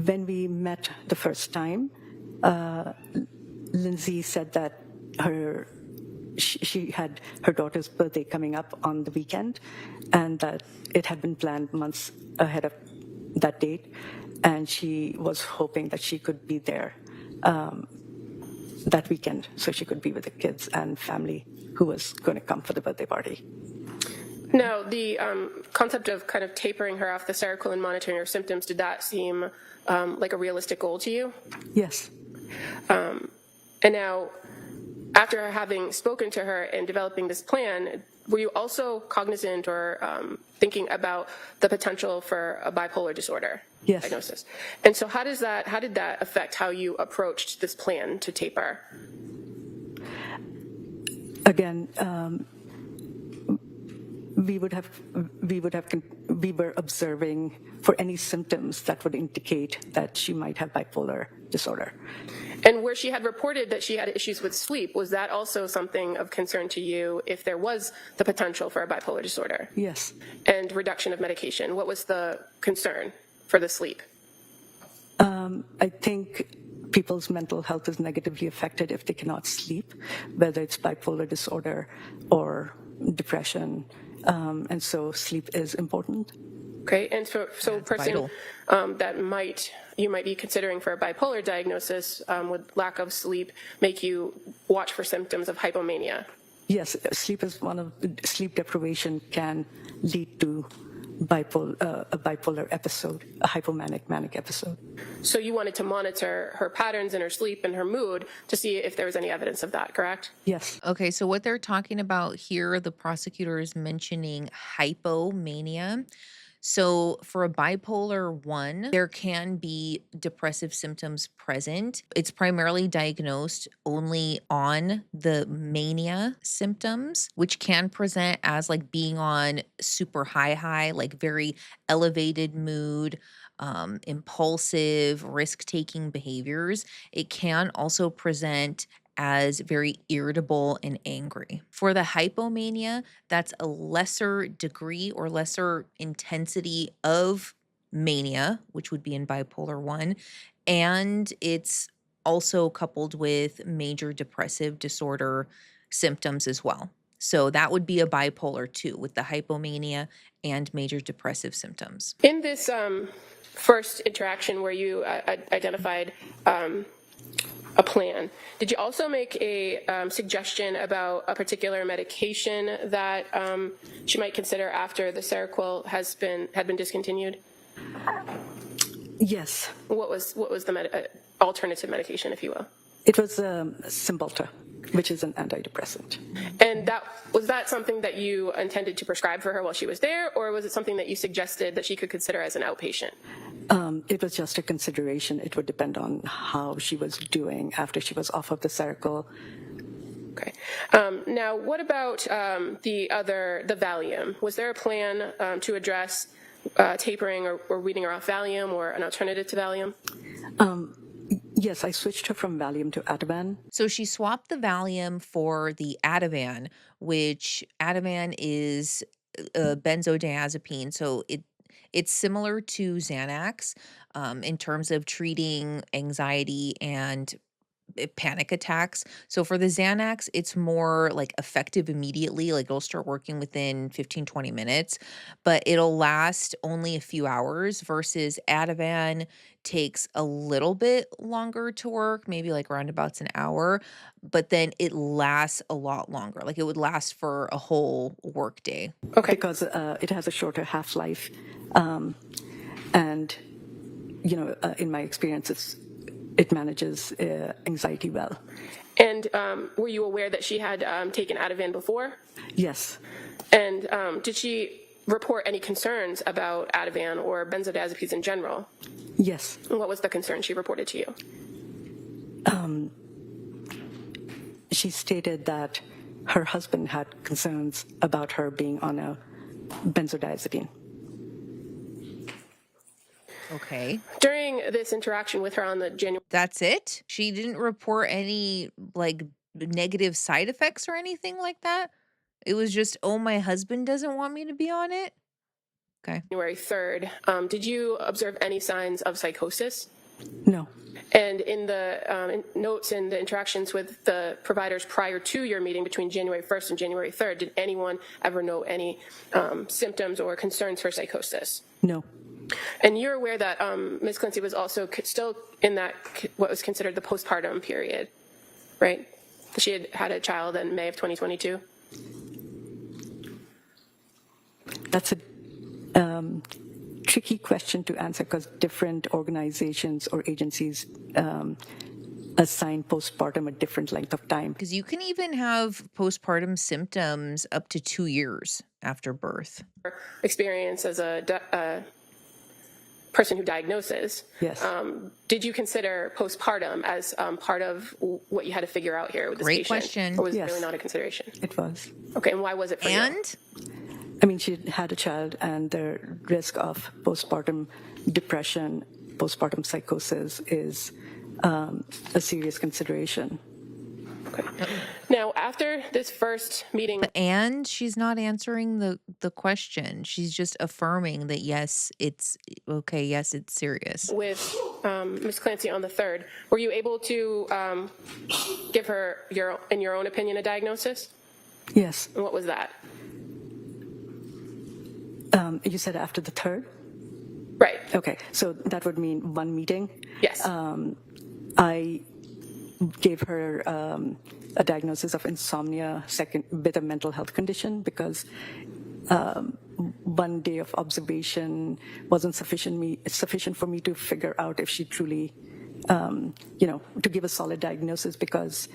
When we met the first time, Lindsay said that she had her daughter's birthday coming up on the weekend, and that it had been planned months ahead of that date, and she was hoping that she could be there that weekend, so she could be with the kids and family who was going to come for the birthday party. Now, the concept of kind of tapering her off the Seroquel and monitoring her symptoms, did that seem like a realistic goal to you? Yes. And now, after having spoken to her and developing this plan, were you also cognizant or thinking about the potential for a bipolar disorder Yes. diagnosis? And so how did that affect how you approached this plan to taper? Again, we were observing for any symptoms that would indicate that she might have bipolar disorder. And where she had reported that she had issues with sleep, was that also something of concern to you if there was the potential for a bipolar disorder? Yes. And reduction of medication, what was the concern for the sleep? I think people's mental health is negatively affected if they cannot sleep, whether it's bipolar disorder or depression, and so sleep is important. Okay, and so a person that you might be considering for a bipolar diagnosis would lack of sleep make you watch for symptoms of hypomania? Yes, sleep deprivation can lead to a bipolar episode, a hypomanic manic episode. So you wanted to monitor her patterns in her sleep and her mood to see if there was any evidence of that, correct? Yes. Okay, so what they're talking about here, the prosecutor is mentioning hypomania. So for a bipolar 1, there can be depressive symptoms present. It's primarily diagnosed only on the mania symptoms, which can present as like being on super high, like very elevated mood, impulsive, risk-taking behaviors. It can also present as very irritable and angry. For the hypomania, that's a lesser degree or lesser intensity of mania, which would be in bipolar 1, and it's also coupled with major depressive disorder symptoms as well. So that would be a bipolar 2 with the hypomania and major depressive symptoms. In this first interaction where you identified a plan, did you also make a suggestion about a particular medication that she might consider after the Seroquel had been discontinued? Yes. What was the alternative medication, if you will? It was Cymbalta, which is an antidepressant. And was that something that you intended to prescribe for her while she was there, or was it something that you suggested that she could consider as an outpatient? It was just a consideration. It would depend on how she was doing after she was off of the Seroquel. Okay. Now, what about the Valium? Was there a plan to address tapering or weaning her off Valium or an alternative to Valium? Yes, I switched her from Valium to Ativan. So she swapped the Valium for the Ativan, which Ativan is a benzodiazepine. So it's similar to Xanax in terms of treating anxiety and panic attacks. So for the Xanax, it's more like effective immediately, like it'll start working within 15-20 minutes, but it'll last only a few hours versus Ativan takes a little bit longer to work, maybe like roundabouts an hour, but then it lasts a lot longer. Like it would last for a whole work day. Okay. Because it has a shorter half-life. And, in my experience, it manages anxiety well. And were you aware that she had taken Ativan before? Yes. And did she report any concerns about Ativan or benzodiazepines in general? Yes. And what was the concern she reported to you? She stated that her husband had concerns about her being on a benzodiazepine. Okay. During this interaction with her on the January That's it? She didn't report any like negative side effects or anything like that? It was just, oh, my husband doesn't want me to be on it? Okay. 3rd, did you observe any signs of psychosis? No. And in the notes and the interactions with the providers prior to your meeting between January 1st and January 3rd, did anyone ever note any symptoms or concerns for psychosis? No. And you're aware that Ms. Clancy was also still in that, what was considered the postpartum period, right? She had had a child in May of 2022? That's a tricky question to answer because different organizations or agencies assign postpartum a different length of time. Because you can even have postpartum symptoms up to 2 years after birth. Experience as a person who diagnoses. Yes. Did you consider postpartum as part of what you had to figure out here with this Great patient? question. Or was Yes. it really not a consideration? It was. Okay, and why was it for you? And I mean, she had a child, and the risk of postpartum depression, postpartum psychosis is a serious consideration. Okay. Now, after this first meeting and she's not answering the question. She's just affirming that yes, it's okay, yes, it's serious. with Ms. Clancy on the 3rd, were you able to give her, in your own opinion, a diagnosis? Yes. And what was that? You said after the 3rd? Right. Okay, so that would mean one meeting. Yes. I gave her a diagnosis of insomnia with a mental health condition because one day of observation wasn't sufficient for me to figure out if she truly, to give a solid diagnosis because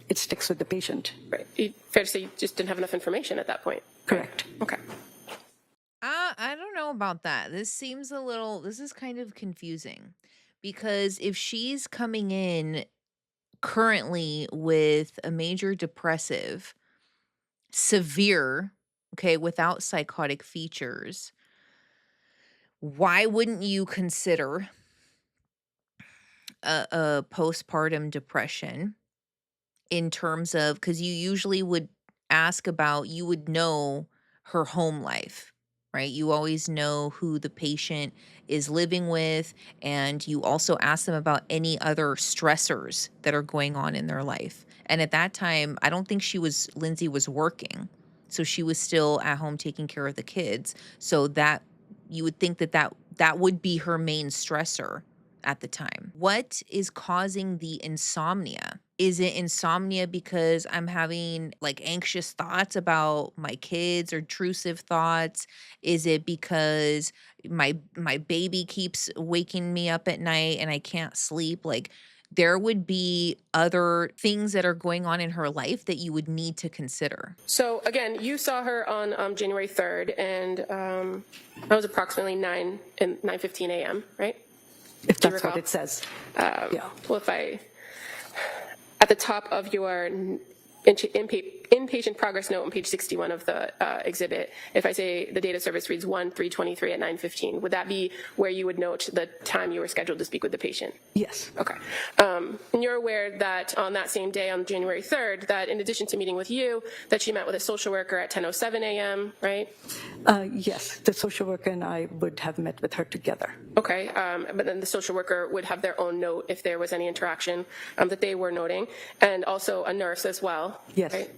it sticks with the patient. Right. Fair to say you just didn't have enough information at that point. Correct. Okay. I don't know about that. This is kind of confusing because if she's coming in currently with a major depressive, severe, okay, without psychotic features, why wouldn't you consider a postpartum depression in terms of, because you usually would ask about, you would know her home life, right? You always know who the patient is living with, and you also ask them about any other stressors that are going on in their life. And at that time, I don't think Lindsay was working. So she was still at home taking care of the kids. So that you would think that would be her main stressor at the time. What is causing the insomnia? Is it insomnia because I'm having like anxious thoughts about my kids or intrusive thoughts? Is it because my baby keeps waking me up at night and I can't sleep? Like there would be other things that are going on in her life that you would need to consider. So again, you saw her on January 3rd, and that was approximately 9:15 a.m., right? If Do you that's what recall? it says. Well, at the top of your inpatient progress note on page 61 of the exhibit, if I say the data service reads 1/3/23 at 9:15, would that be where you would note the time you were scheduled to speak with the patient? Yes. Okay. And you're aware that on that same day, on January 3rd, that in addition to meeting with you, that she met with a social worker at 10:07 a.m., right? Yes, the social worker and I would have met with her together. Okay, but then the social worker would have their own note if there was any interaction that they were noting, and also a nurse as well. Yes. Right?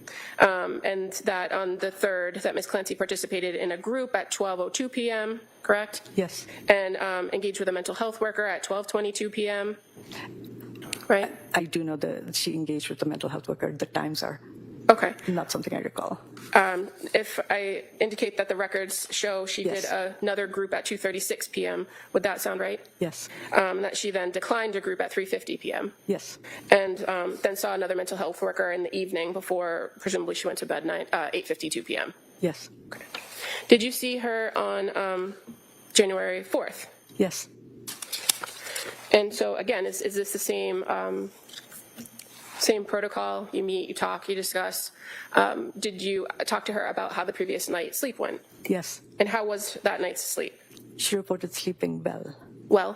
And that on the 3rd, that Ms. Clancy participated in a group at 12:02 p.m., correct? Yes. And engaged with a mental health worker at 12:22 p.m., right? I do know that she engaged with the mental health worker. The times are Okay. not something I recall. If I indicate that the records show she Yes. did another group at 2:36 p.m., would that sound right? Yes. That she then declined a group at 3:50 p.m. Yes. and then saw another mental health worker in the evening before presumably she went to bed 8:52 p.m. Yes. Did you see her on January 4th? Yes. And so again, is this the same protocol? You meet, you talk, you discuss. Did you talk to her about how the previous night's sleep went? Yes. And how was that night's sleep? She reported sleeping well. Well,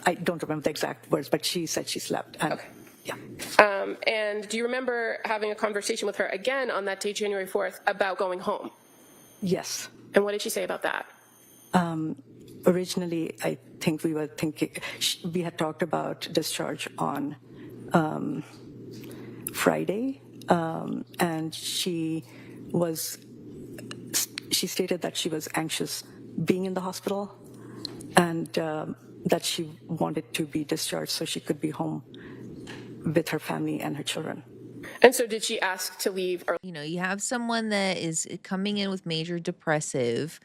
I don't remember the exact words, but she said she slept. And, okay. Yeah. And do you remember having a conversation with her again on that day, January 4th, about going home? Yes. And what did she say about that? Originally, I think we were thinking, we had talked about discharge on Friday, and she stated that she was anxious being in the hospital, and that she wanted to be discharged so she could be home with her family and her children. And so did she ask to leave? Or You have someone that is coming in with major depressive.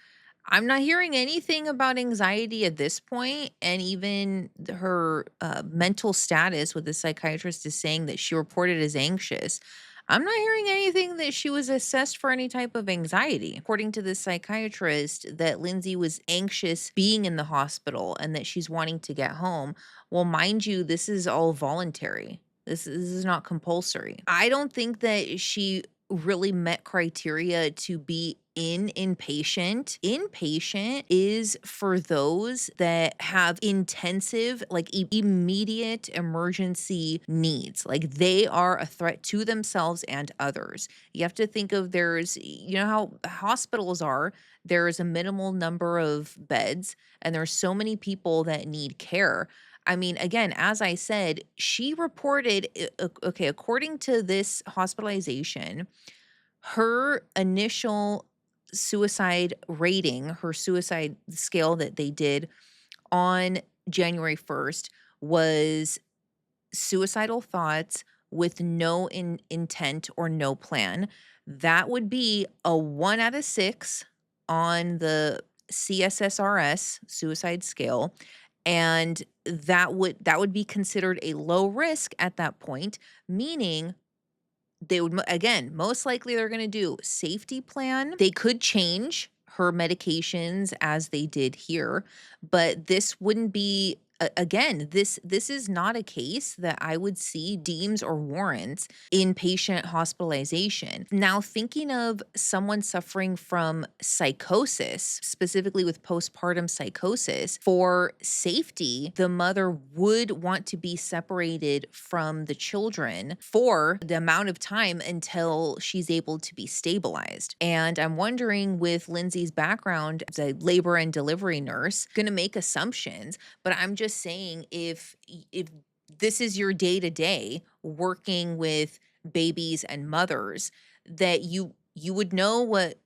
I'm not hearing anything about anxiety at this point, and even her mental status with the psychiatrist is saying that she reported as anxious. I'm not hearing anything that she was assessed for any type of anxiety. According to the psychiatrist, that Lindsay was anxious being in the hospital and that she's wanting to get home. Well, mind you, this is all voluntary. This is not compulsory. I don't think that she really met criteria to be inpatient. Inpatient is for those that have intensive, like immediate emergency needs. Like they are a threat to themselves and others. You have to think of how hospitals are. There's a minimal number of beds, and there's so many people that need care. I mean, again, as I said, she reported, okay, according to this hospitalization, her initial suicide rating, her suicide scale that they did on January 1st was suicidal thoughts with no intent or no plan. That would be a 1 out of 6 on the CSSRS suicide scale, and that would be considered a low risk at that point, meaning they would again, most likely they're going to do safety plan. They could change her medications as they did here, but this wouldn't be again, this is not a case that I would see deems or warrants inpatient hospitalization. Now, thinking of someone suffering from psychosis, specifically with postpartum psychosis, for safety, the mother would want to be separated from the children for the amount of time until she's able to be stabilized. And I'm wondering, with Lindsay's background as a labor and delivery nurse, going to make assumptions, but I'm just saying, if this is your day to day working with babies and mothers, that you would know what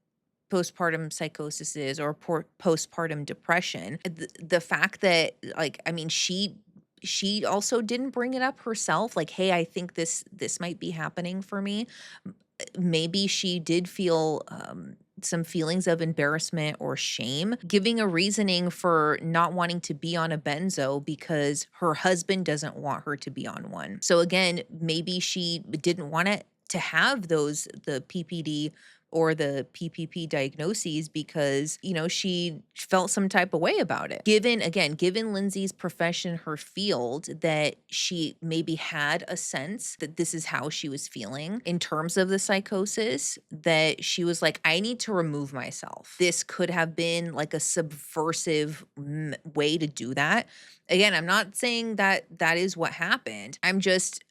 postpartum psychosis is, or postpartum depression. The fact that, like, I mean, she also didn't bring it up herself, like, hey, I think this might be happening for me. Maybe she did feel some feelings of embarrassment or shame, giving a reasoning for not wanting to be on a benzo because her husband doesn't want her to be on one. So again, maybe she didn't want to have the PPD or the PPP diagnoses because, she felt some type of way about it. Given Lindsay's profession, her field, that she maybe had a sense that this is how she was feeling in terms of the psychosis, that she was like, I need to remove myself. This could have been like a subversive way to do that. Again, I'm not saying that that is what happened. I'm just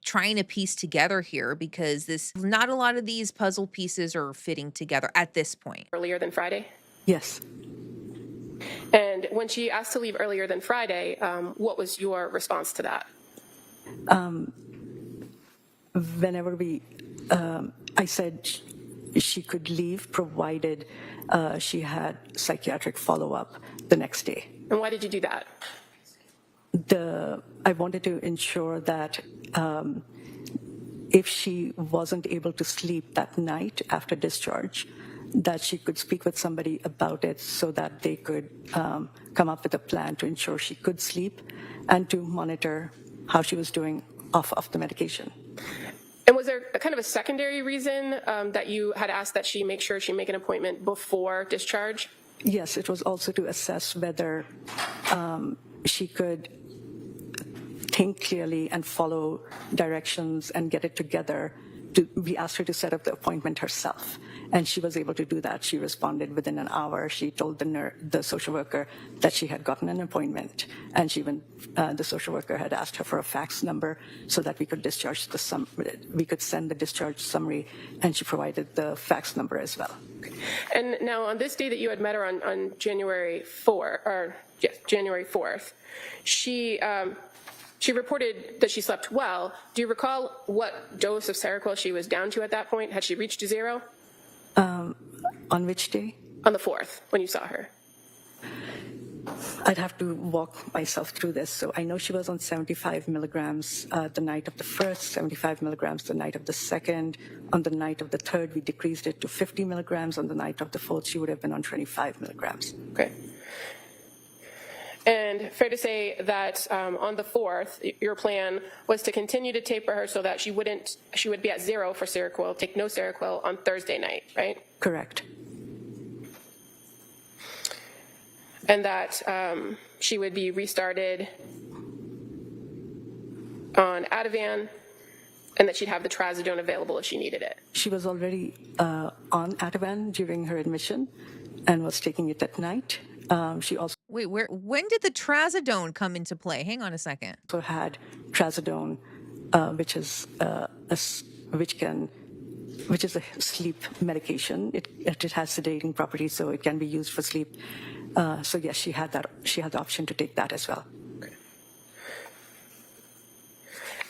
trying to piece together here because not a lot of these puzzle pieces are fitting together at this point. Earlier than Friday? Yes. And when she asked to leave earlier than Friday, what was your response to that? Whenever I said she could leave provided she had psychiatric follow-up the next day. And why did you do that? I wanted to ensure that if she wasn't able to sleep that night after discharge, that she could speak with somebody about it so that they could come up with a plan to ensure she could sleep and to monitor how she was doing off of the medication. And was there a kind of a secondary reason that you had asked that she make sure she make an appointment before discharge? Yes, it was also to assess whether she could think clearly and follow directions and get it together. We asked her to set up the appointment herself, and she was able to do that. She responded within an hour. She told the social worker that she had gotten an appointment, and the social worker had asked her for a fax number so that we could we could send the discharge summary, and she provided the fax number as well. And now on this day that you had met her on January 4th, she reported that she slept well. Do you recall what dose of Seroquel she was down to at that point? Had she reached 0? On which day? On the 4th, when you saw her. I'd have to walk myself through this. So I know she was on 75 milligrams the night of the 1st, 75 milligrams the night of the 2nd. On the night of the 3rd, we decreased it to 50 milligrams. On the night of the 4th, she would have been on 25 milligrams. Okay. And fair to say that on the 4th, your plan was to continue to taper her so that she would be at 0 for Seroquel, take no Seroquel on Thursday night, right? Correct. And that she would be restarted on Ativan, and that she'd have the trazodone available if she needed it. She was already on Ativan during her admission and was taking it at night. She also When did the trazodone come into play? Hang on a second. had trazodone, which is a sleep medication. It has sedating properties, so it can be used for sleep. So yes, she had the option to take that as well.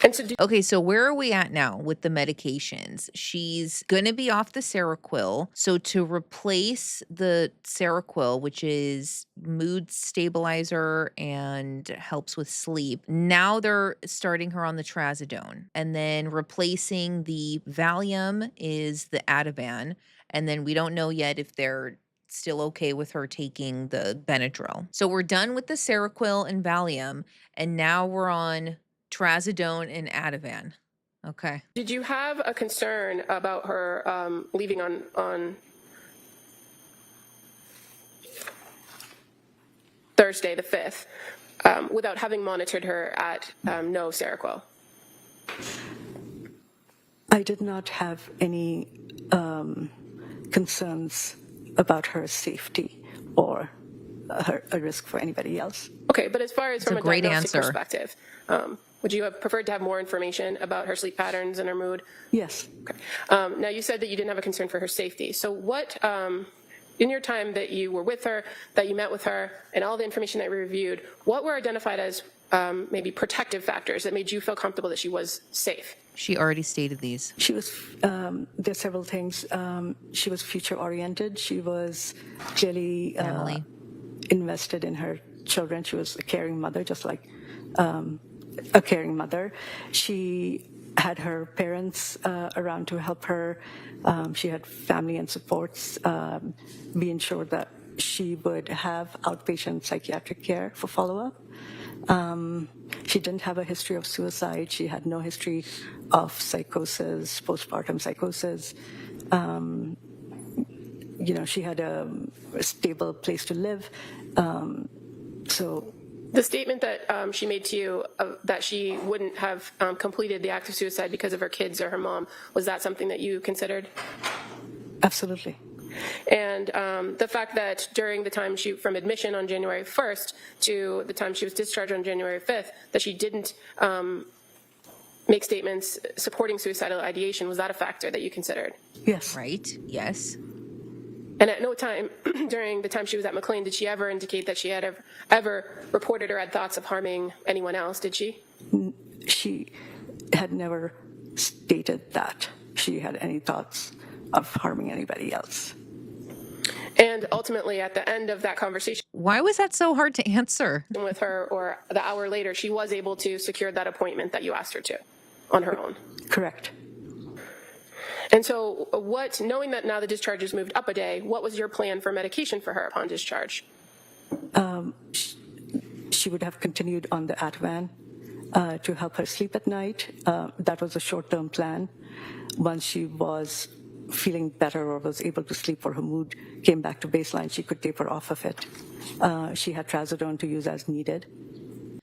And so Okay, so where are we at now with the medications? She's going to be off the Seroquel. So to replace the Seroquel, which is mood stabilizer and helps with sleep, now they're starting her on the trazodone. And then replacing the Valium is the Ativan. And then we don't know yet if they're still okay with her taking the Benadryl. So we're done with the Seroquel and Valium, and now we're on trazodone and Ativan. Okay. did you have a concern about her leaving on Thursday the 5th without having monitored her at no Seroquel? I did not have any concerns about her safety or a risk for anybody else. Okay, but as far as from a great diagnostic answer. perspective, would you have preferred to have more information about her sleep patterns and her mood? Yes. Okay. Now, you said that you didn't have a concern for her safety. So what, in your time that you were with her, that you met with her, and all the information that we reviewed, what were identified as maybe protective factors that made you feel comfortable that she was safe? She already stated these. She was, there are several things. She was future-oriented. She was clearly Family. Invested in her children. She was a caring mother, just like a caring mother. She had her parents around to help her. She had family and supports. We ensured that she would have outpatient psychiatric care for follow-up. She didn't have a history of suicide. She had no history of psychosis, postpartum psychosis. she had a stable place to live. So The statement that she made to you that she wouldn't have completed the act of suicide because of her kids or her mom, was that something that you considered? absolutely. And the fact that during the time from admission on January 1st to the time she was discharged on January 5th, that she didn't make statements supporting suicidal ideation, was that a factor that you considered? Yes. Right? Yes. And at no time during the time she was at McLean did she ever indicate that she had ever reported or had thoughts of harming anyone else, did she? She had never stated that she had any thoughts of harming anybody else. And ultimately, at the end of that conversation Why was that so hard to answer? with her, or the hour later, she was able to secure that appointment that you asked her to on her own. Correct. And so knowing that now the discharge has moved up a day, what was your plan for medication for her upon discharge? She would have continued on the Ativan to help her sleep at night. That was a short-term plan. Once she was feeling better or was able to sleep or her mood came back to baseline, she could taper off of it. She had trazodone to use as needed.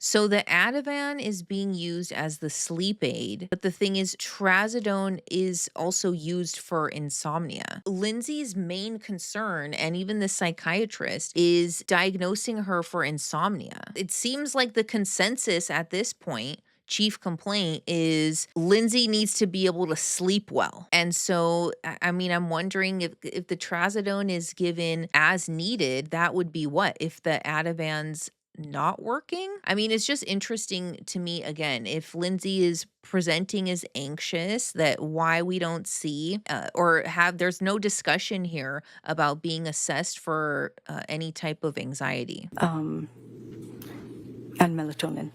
So the Ativan is being used as the sleep aid, but the thing is, trazodone is also used for insomnia. Lindsay's main concern, and even the psychiatrist, is diagnosing her for insomnia. It seems like the consensus at this point, chief complaint, is Lindsay needs to be able to sleep well. And so, I mean, I'm wondering if the trazodone is given as needed, that would be what? If the Ativan's not working? I mean, it's just interesting to me, again, if Lindsay is presenting as anxious, that why we don't see there's no discussion here about being assessed for any type of anxiety. And melatonin.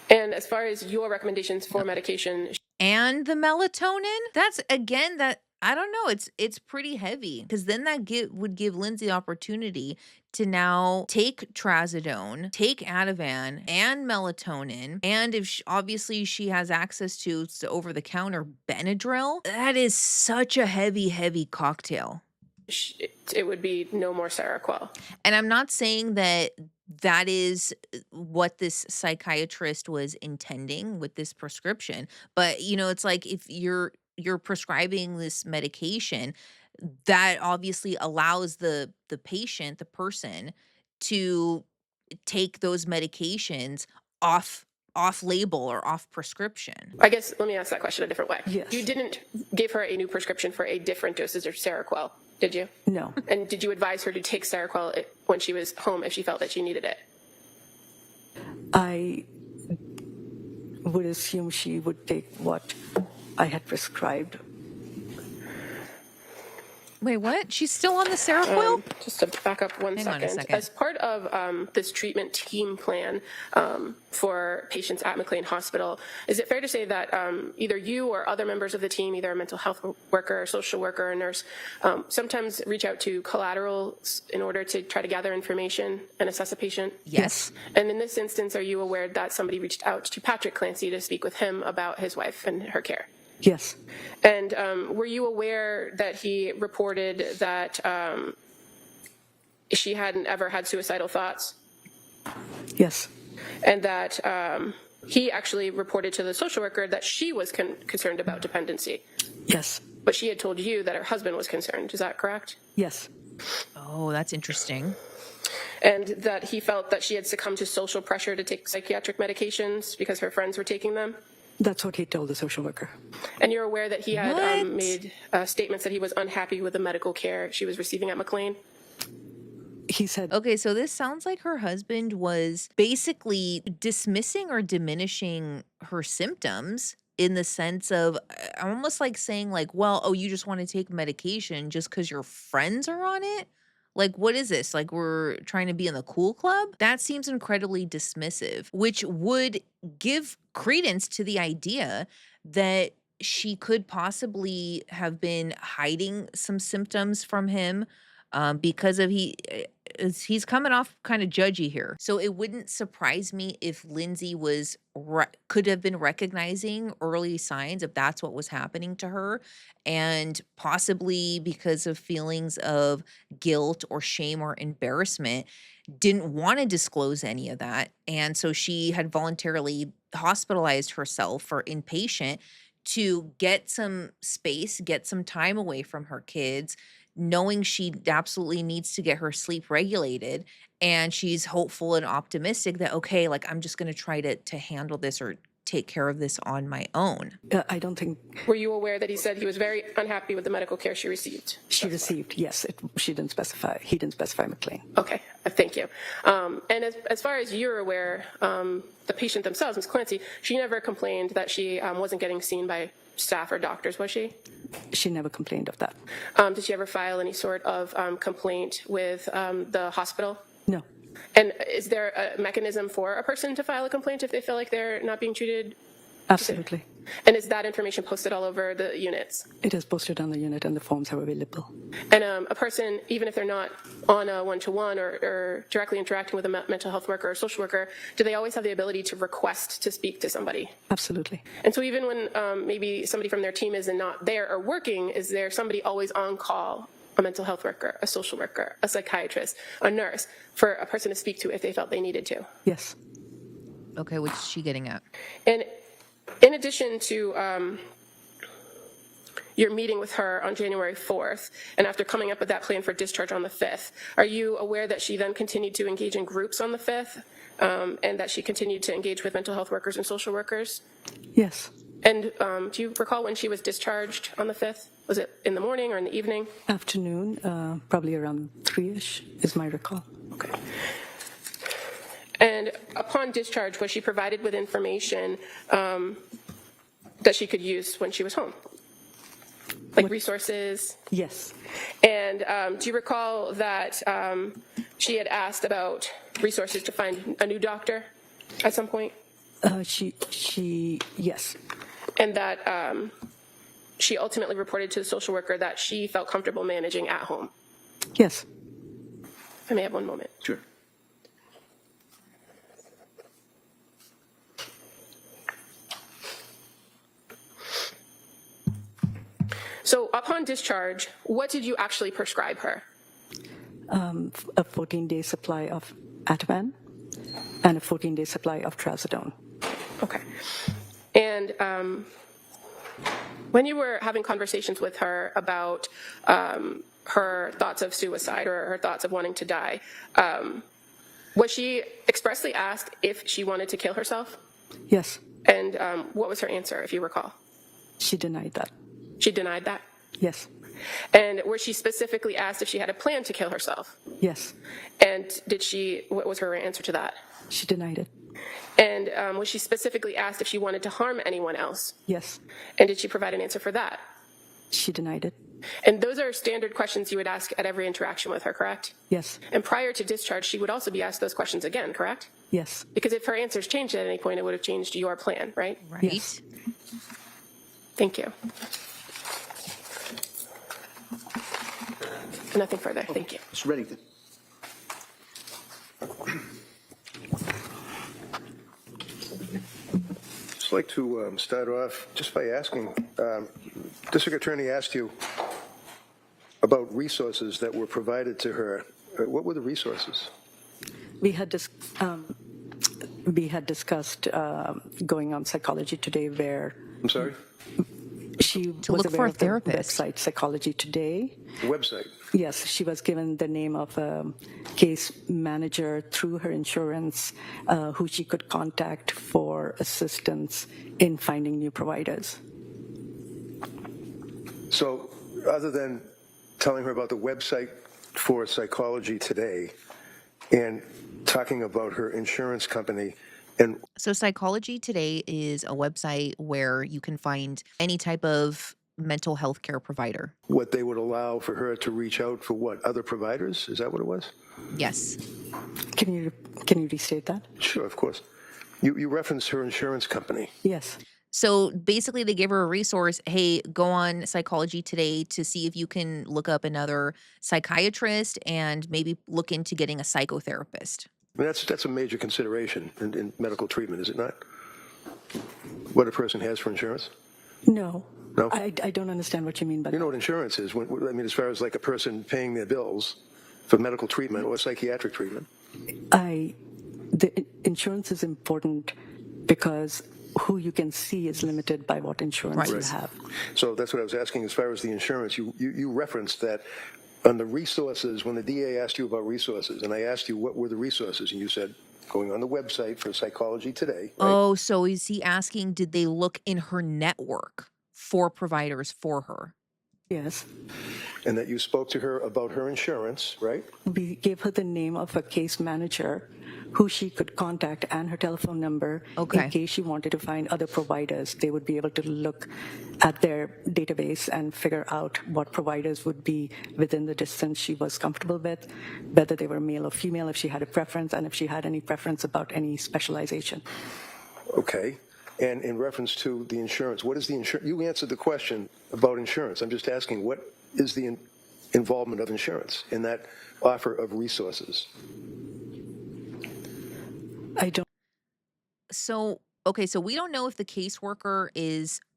And as far as your recommendations for medication, And the melatonin, that's again that I don't know, it's pretty heavy, because then that would give Lindsay the opportunity to now take trazodone, take Ativan and melatonin, and if obviously she has access to over the counter Benadryl, that is such a heavy cocktail. it would be no more Seroquel. And I'm not saying that is what this psychiatrist was intending with this prescription, but it's like if you're prescribing this medication, that obviously allows the patient, the person, to take those medications off label or off prescription. I guess let me ask that question a different way. Yes. You didn't give her a new prescription for a different dosage of Seroquel, did you? No. And did you advise her to take Seroquel when she was home if she felt that she needed it? I would assume she would take what I had prescribed. Wait, what? She's still on the Seroquel? Just to back up one Hang on a second. second. As part of this treatment team plan for patients at McLean Hospital, is it fair to say that either you or other members of the team, either a mental health worker, a social worker, or a nurse, sometimes reach out to collaterals in order to try to gather information and assess a patient? Yes. And in this instance, are you aware that somebody reached out to Patrick Clancy to speak with him about his wife and her care? Yes. And were you aware that he reported that she hadn't ever had suicidal thoughts? Yes. And that he actually reported to the social worker that she was concerned about dependency, Yes. but she had told you that her husband was concerned. Is that correct? Yes. Oh, that's interesting. And that he felt that she had succumbed to social pressure to take psychiatric medications because her friends were taking them? That's what he told the social worker. And you're aware that he had What? made statements that he was unhappy with the medical care she was receiving at McLean? He said, Okay, so this sounds like her husband was basically dismissing or diminishing her symptoms, in the sense of almost like saying like, well, oh, you just want to take medication just because your friends are on it? Like, what is this? Like, we're trying to be in the cool club? That seems incredibly dismissive, which would give credence to the idea that she could possibly have been hiding some symptoms from him because of he's coming off kind of judgy here. So it wouldn't surprise me if Lindsay could have been recognizing early signs if that's what was happening to her, and possibly because of feelings of guilt or shame or embarrassment, didn't want to disclose any of that. And so she had voluntarily hospitalized herself for inpatient to get some space, get some time away from her kids, knowing she absolutely needs to get her sleep regulated. And she's hopeful and optimistic that, okay, like I'm just going to try to handle this or take care of this on my own. I don't think Were you aware that he said he was very unhappy with the medical care she received? she received, yes, he didn't specify McLean. Okay, thank you. And as far as you're aware, the patient themselves, Ms. Clancy, she never complained that she wasn't getting seen by staff or doctors, was she? She never complained of that. Did she ever file any sort of complaint with the hospital? No. And is there a mechanism for a person to file a complaint if they feel like they're not being treated? Absolutely. And is that information posted all over the units? It is posted on the unit and the forms are available. And a person, even if they're not on a one-to-one or directly interacting with a mental health worker or social worker, do they always have the ability to request to speak to somebody? Absolutely. And so even when maybe somebody from their team is not there or working, is there somebody always on call, a mental health worker, a social worker, a psychiatrist, a nurse, for a person to speak to if they felt they needed to? Yes. Okay, what's she getting at? And in addition to your meeting with her on January 4th, and after coming up with that plan for discharge on the 5th, are you aware that she then continued to engage in groups on the 5th, and that she continued to engage with mental health workers and social workers? Yes. And do you recall when she was discharged on the 5th? Was it in the morning or in the evening? Afternoon, probably around 3-ish is my recall. Okay. And upon discharge, was she provided with information that she could use when she was home? Like resources? Yes. And do you recall that she had asked about resources to find a new doctor at some point? Yes. And that she ultimately reported to the social worker that she felt comfortable managing at home? Yes. I may have one moment. Sure. So upon discharge, what did you actually prescribe her? A 14-day supply of Ativan and a 14-day supply of Trazodone. Okay. And when you were having conversations with her about her thoughts of suicide or her thoughts of wanting to die, was she expressly asked if she wanted to kill herself? Yes. And what was her answer, if you recall? She denied that. She denied that? Yes. And was she specifically asked if she had a plan to kill herself? Yes. And what was her answer to that? She denied it. And was she specifically asked if she wanted to harm anyone else? Yes. And did she provide an answer for that? She denied it. And those are standard questions you would ask at every interaction with her, correct? Yes. And prior to discharge, she would also be asked those questions again, correct? Yes. Because if her answers changed at any point, it would have changed your plan, right? Right. Yes. Thank you. Nothing further. Thank you. Mr. Reddington. Just like to start off just by asking, District Attorney asked you about resources that were provided to her. What were the resources? We had discussed going on Psychology Today, where I'm sorry? she was look aware for a of the therapist. website Psychology Today. The website. Yes, she was given the name of a case manager through her insurance who she could contact for assistance in finding new providers. So other than telling her about the website for Psychology Today and talking about her insurance company, and So Psychology Today is a website where you can find any type of mental health care provider. what they would allow for her to reach out for what, other providers? Is that what it was? Yes. Can you restate that? Sure, of course. You referenced her insurance company. Yes. So basically, they gave her a resource. Hey, go on Psychology Today to see if you can look up another psychiatrist and maybe look into getting a psychotherapist. I mean, that's a major consideration in medical treatment, is it not? What a person has for insurance? No. No? I don't understand what you mean by You know that. what insurance is? I mean, as far as like a person paying their bills for medical treatment or psychiatric treatment. The insurance is important because who you can see is limited by what insurance you Right. have. So that's what I was asking as far as the insurance. You referenced that on the resources, when the DA asked you about resources, and I asked you what were the resources, and you said going on the website for Psychology Today, right? Oh, so is he asking, did they look in her network for providers for her? Yes. And that you spoke to her about her insurance, right? We gave her the name of a case manager who she could contact and her telephone number Okay. in case she wanted to find other providers. They would be able to look at their database and figure out what providers would be within the distance she was comfortable with, whether they were male or female, if she had a preference, and if she had any preference about any specialization. Okay. And in reference to the insurance, what is the insurance? You answered the question about insurance. I'm just asking, what is the involvement of insurance in that offer of resources? I don't. So, okay, so we don't know if the caseworker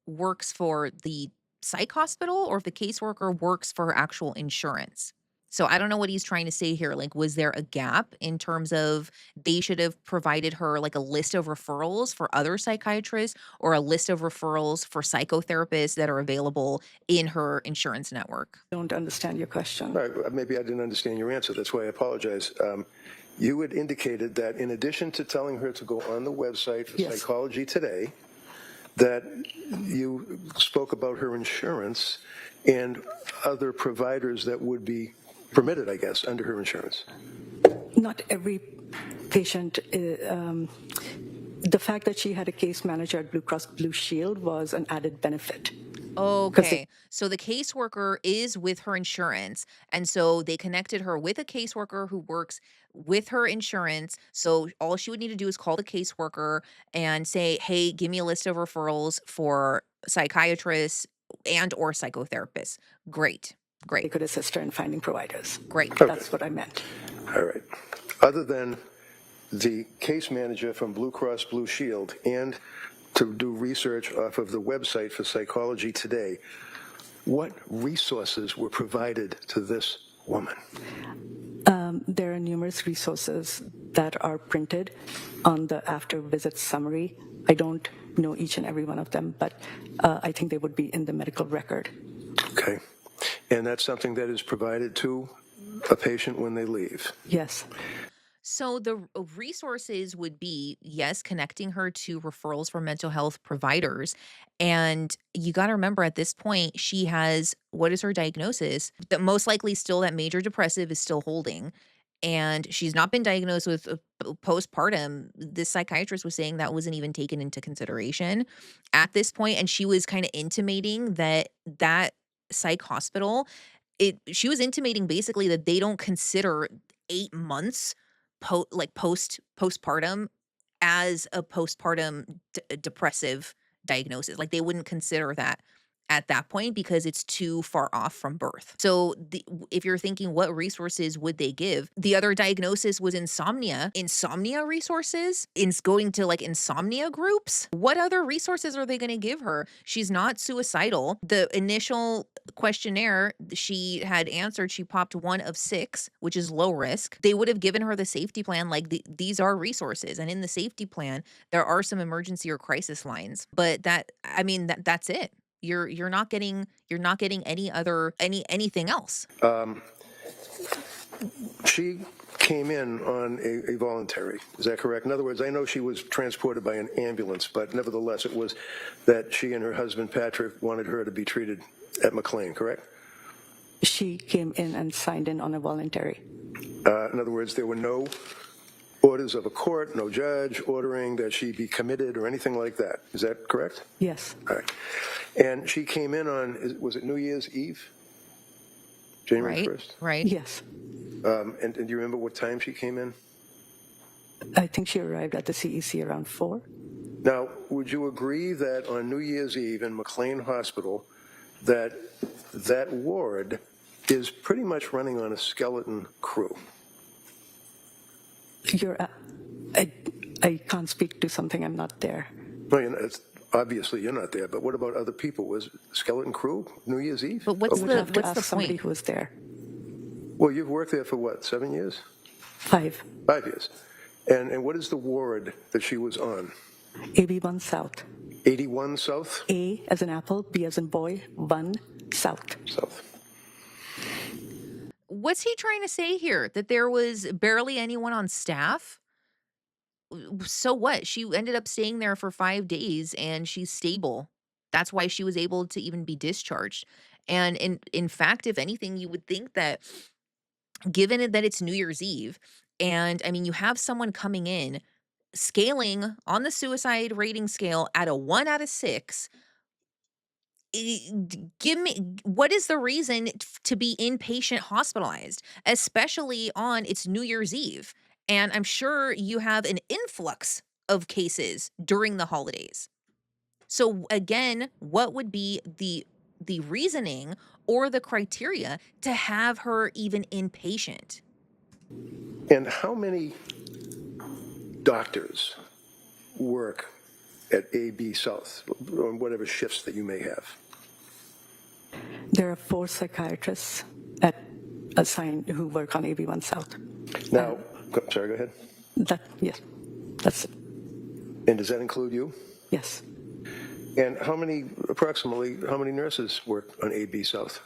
works for the psych hospital or if the caseworker works for her actual insurance. So I don't know what he's trying to say here. Like, was there a gap in terms of they should have provided her like a list of referrals for other psychiatrists or a list of referrals for psychotherapists that are available in her insurance network? Don't understand your question. All right, maybe I didn't understand your answer. That's why I apologize. You had indicated that in addition to telling her to go on the website for Yes. Psychology Today, that you spoke about her insurance and other providers that would be permitted, I guess, under her insurance. Not every patient, the fact that she had a case manager at Blue Cross Blue Shield was an added benefit. Okay. So the caseworker is with her insurance. And so they connected her with a caseworker who works with her insurance. So all she would need to do is call the caseworker and say, hey, give me a list of referrals for psychiatrists and or psychotherapists. Great. They Great. could assist her in finding providers. Great. That's what I meant. All right. Other than the case manager from Blue Cross Blue Shield and to do research off of the website for Psychology Today, what resources were provided to this woman? There are numerous resources that are printed on the after visit summary. I don't know each and every one of them, but I think they would be in the medical record. Okay. And that's something that is provided to a patient when they leave. Yes. So the resources would be, yes, connecting her to referrals for mental health providers. And you got to remember at this point, she has, what is her diagnosis? That most likely still that major depressive is still holding. And she's not been diagnosed with postpartum. This psychiatrist was saying that wasn't even taken into consideration at this point. And she was kind of intimating that psych hospital, she was intimating basically that they don't consider 8 months postpartum as a postpartum depressive diagnosis. Like they wouldn't consider that at that point because it's too far off from birth. So if you're thinking what resources would they give, the other diagnosis was insomnia resources, in going to like insomnia groups. What other resources are they going to give her? She's not suicidal. The initial questionnaire she had answered, she popped 1 of 6, which is low risk. They would have given her the safety plan, like these are resources, and in the safety plan there are some emergency or crisis lines, but that's it. You're not getting anything else. She came in on a voluntary. Is that correct? In other words, I know she was transported by an ambulance, but nevertheless, it was that she and her husband, Patrick, wanted her to be treated at McLean, correct? She came in and signed in on a voluntary. In other words, there were no orders of a court, no judge ordering that she be committed or anything like that. Is that correct? Yes. All right. And she came in on, was it New Year's Eve? January 1st? Right. Yes. And do you remember what time she came in? I think she arrived at the CEC around 4. Now, would you agree that on New Year's Eve in McLean Hospital, that ward is pretty much running on a skeleton crew? I can't speak to something I'm not there. No, obviously you're not there, but what about other people? Was skeleton crew New Year's Eve? But what's You would have to ask somebody point? who was there. Well, you've worked there for what, 7 years? 5. 5 years. And what is the ward that she was on? AB1 South. 81 South? A as in apple, B as in boy, 1 South. South. What's he trying to say here? That there was barely anyone on staff? So what? She ended up staying there for 5 days and she's stable. That's why she was able to even be discharged. And in fact, if anything, you would think that given that it's New Year's Eve, and I mean, you have someone coming in scaling on the suicide rating scale at a 1 out of 6. Give me what is the reason to be inpatient hospitalized, especially on it's New Year's Eve? And I'm sure you have an influx of cases during the holidays. So again, what would be the reasoning or the criteria to have her even inpatient? And how many doctors work at AB South, on whatever shifts that you may have? There are 4 psychiatrists assigned who work on AB1 South. Now, sorry, go ahead. Yes, that's it. And does that include you? Yes. And approximately how many nurses work on AB South?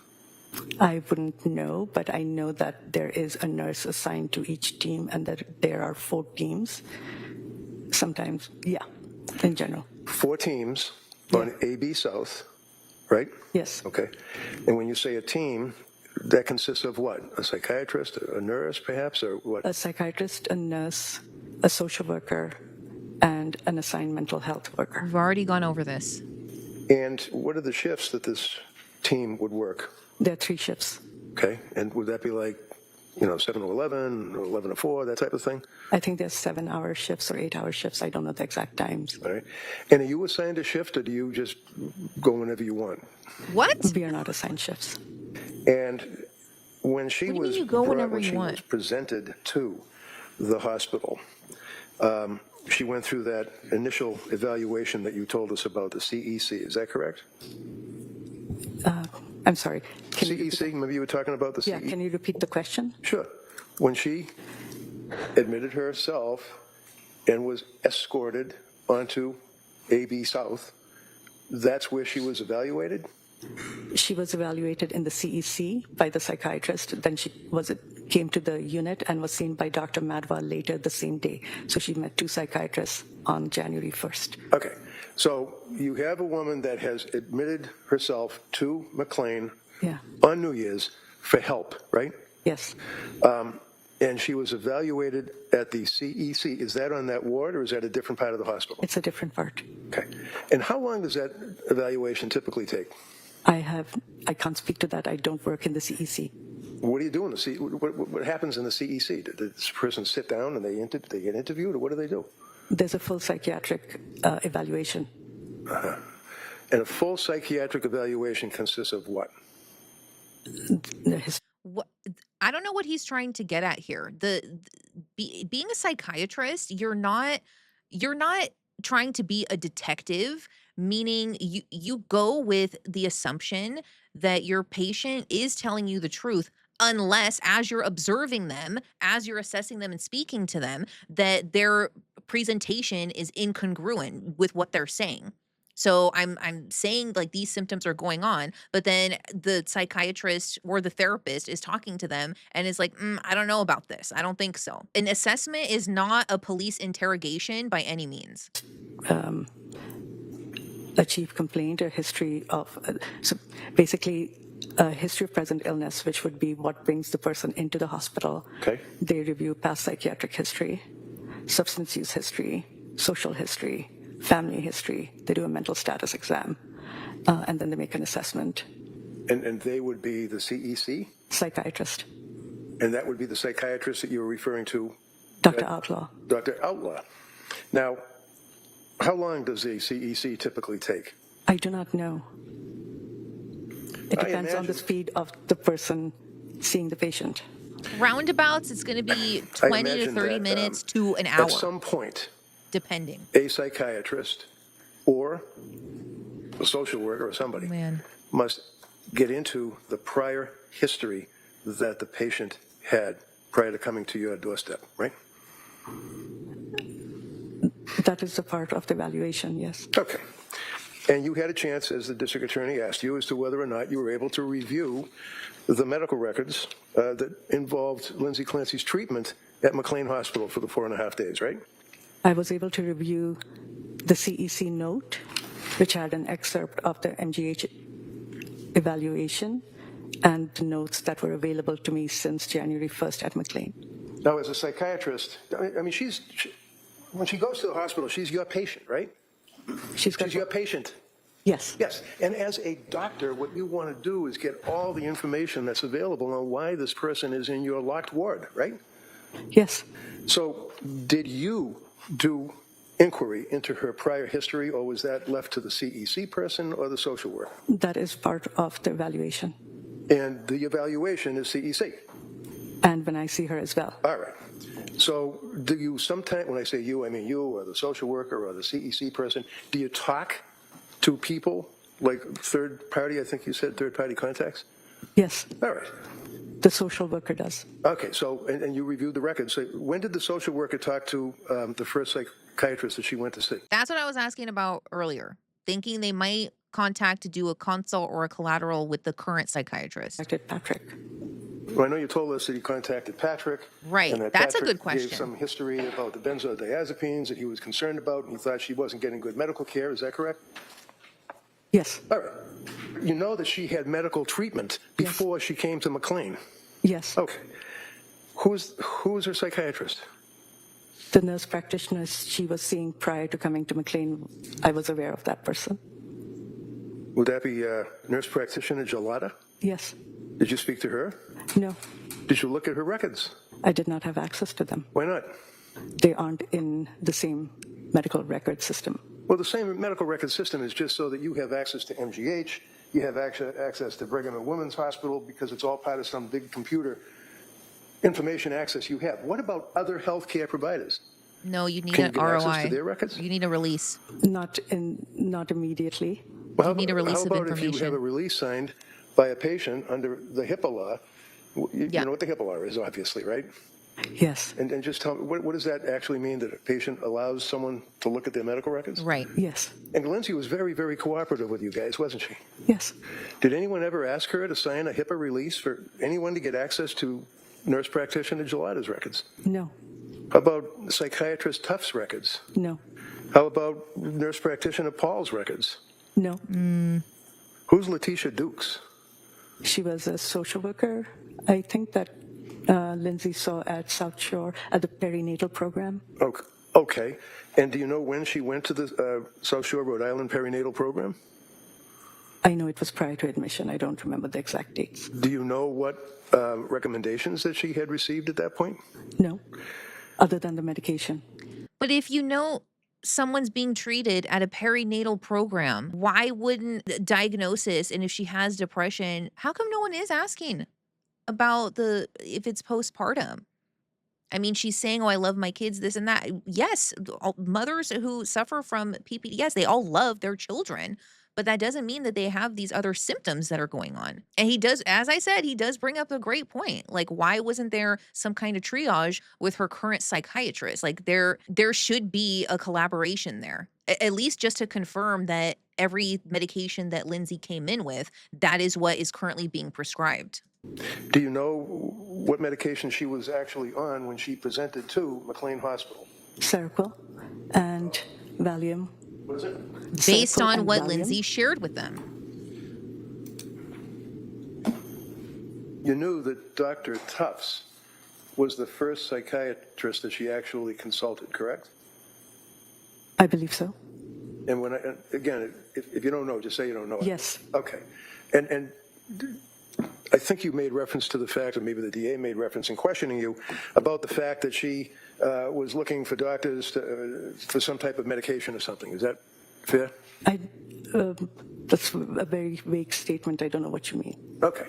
I wouldn't know, but I know that there is a nurse assigned to each team and that there are 4 teams. Sometimes, yeah, in general. 4 teams on AB South, right? Yes. Okay. And when you say a team, that consists of what? A psychiatrist, a nurse perhaps, or what? A psychiatrist, a nurse, a social worker, and an assigned mental health worker. We've already gone over this. And what are the shifts that this team would work? There are 3 shifts. Okay. And would that be like, 7 to 11, or 11 to 4, that type of thing? I think there's 7-hour shifts or 8-hour shifts. I don't know the exact times. All right. And are you assigned a shift, or do you just go whenever you want? What? We are not assigned shifts. And when she What do you mean was you go whenever when you she want? was presented to the hospital, she went through that initial evaluation that you told us about, the CEC. Is that correct? I'm sorry. CEC, maybe you were talking about the Yeah, CEC? can you repeat the question? Sure. When she admitted herself and was escorted onto AB South, that's where she was evaluated? She was evaluated in the CEC by the psychiatrist. Then she came to the unit and was seen by Dr. Madhwa later the same day. So she met 2 psychiatrists on January 1st. Okay. So you have a woman that has admitted herself to McLean Yeah. on New Year's for help, right? Yes. And she was evaluated at the CEC. Is that on that ward, or is that a different part of the hospital? It's a different part. Okay. And how long does that evaluation typically take? I can't speak to that. I don't work in the CEC. What do you do in the CEC? What happens in the CEC? Does this person sit down and they get interviewed, or what do they do? There's a full psychiatric evaluation. And a full psychiatric evaluation consists of what? What I don't know what he's trying to get at here. Being a psychiatrist, you're not trying to be a detective, meaning you go with the assumption that your patient is telling you the truth, unless as you're observing them, as you're assessing them and speaking to them, that their presentation is incongruent with what they're saying. So I'm saying like these symptoms are going on, but then the psychiatrist or the therapist is talking to them and is like, I don't know about this. I don't think so. An assessment is not a police interrogation by any means. A chief complaint, a history of, so basically a history of present illness, which would be what brings the person into the hospital. Okay. They review past psychiatric history, substance use history, social history, family history. They do a mental status exam, and then they make an assessment. And they would be the CEC? Psychiatrist. And that would be the psychiatrist that you were referring to? Dr. Outlaw. Dr. Outlaw. Now, How long does a CEC typically take? I do not know. It I depends on the imagine- speed of the person seeing the patient. Roundabouts, it's going to be I 20 to imagine 30 that, minutes to an hour, At some point, depending. a psychiatrist or a social worker or somebody Man. must get into the prior history that the patient had prior to coming to your doorstep, right? That is a part of the evaluation, yes. Okay. And you had a chance, as the district attorney asked you, as to whether or not you were able to review the medical records that involved Lindsay Clancy's treatment at McLean Hospital for the 4.5 days, right? I was able to review the CEC note, which had an excerpt of the MGH evaluation and the notes that were available to me since January 1st at McLean. Now, as a psychiatrist, I mean, when she goes to the hospital, she's your patient, right? She's got, She's your patient. yes, Yes. And as a doctor, what you want to do is get all the information that's available on why this person is in your locked ward, right? yes. So did you do inquiry into her prior history, or was that left to the CEC person or the social worker? That is part of the evaluation. And the evaluation is CEC. And when I see her as well. All right. So do you sometimes, when I say you, I mean you or the social worker or the CEC person, do you talk to people like third party, I think you said third party contacts? Yes, All right. the social worker does. Okay, so, and you reviewed the records. So when did the social worker talk to the first psychiatrist that she went to see? That's what I was asking about earlier, thinking they might contact to do a consult or a collateral with the current psychiatrist. Contacted Patrick. Well, I know you told us that he contacted Patrick. Right, And that that's a Patrick good question. gave some history about the benzodiazepines that he was concerned about. And he thought she wasn't getting good medical care. Is that correct? Yes, All right. You know that she had medical treatment before she came to McLean. yes. Okay. Who was her psychiatrist? The nurse practitioner she was seeing prior to coming to McLean, I was aware of that person. Would that be nurse practitioner Gelada? Yes. Did you speak to her? No, Did you look at her records? I did not have access to them. Why not? They aren't in the same medical record system. Well, the same medical record system is just so that you have access to MGH, you have access to Brigham and Women's Hospital, because it's all part of some big computer information access you have. What about other healthcare providers? No, you need Can you an get ROI. access to their records? You need a release. Not immediately. Well, You need a release how of about if you have information. a release signed by a patient under the HIPAA law? You Yeah. know what the HIPAA law is, obviously, right? Yes, And just tell me, what does that actually mean, that a patient allows someone to look at their medical records? Right. yes, And Lindsay was very, very cooperative with you guys, wasn't she? yes. Did anyone ever ask her to sign a HIPAA release for anyone to get access to nurse practitioner Gelada's records? No, How about psychiatrist Tufts' records? no, How about nurse practitioner Paul's records? no. Who's Letitia Dukes? She was a social worker, I think, that Lindsay saw at South Shore at the perinatal program. Okay. And do you know when she went to the South Shore, Rhode Island perinatal program? I know it was prior to admission. I don't remember the exact dates. Do you know what recommendations that she had received at that point? No, other than the medication. But if you know someone's being treated at a perinatal program, why wouldn't the diagnosis, and if she has depression, how come no one is asking about if it's postpartum? I mean, she's saying, "Oh, I love my kids, this and that." Yes, mothers who suffer from PPDS, they all love their children, but that doesn't mean that they have these other symptoms that are going on. And he does, as I said, he does bring up a great point. Like, why wasn't there some kind of triage with her current psychiatrist? Like, there should be a collaboration there, at least just to confirm that every medication that Lindsay came in with, that is what is currently being prescribed. Do you know what medication she was actually on when she presented to McLean Hospital? Seroquel and Valium. What is it? Based Seroquel on and what Valium. Lindsay shared with them. You knew that Dr. Tufts was the first psychiatrist that she actually consulted, correct? I believe so. And again, if you don't know, just say you don't know. Yes. Okay. And think you made reference to the fact, or maybe the DA made reference in questioning you, about the fact that she was looking for doctors for some type of medication or something. Is that fair? That's a very vague statement. I don't know what you mean. Okay.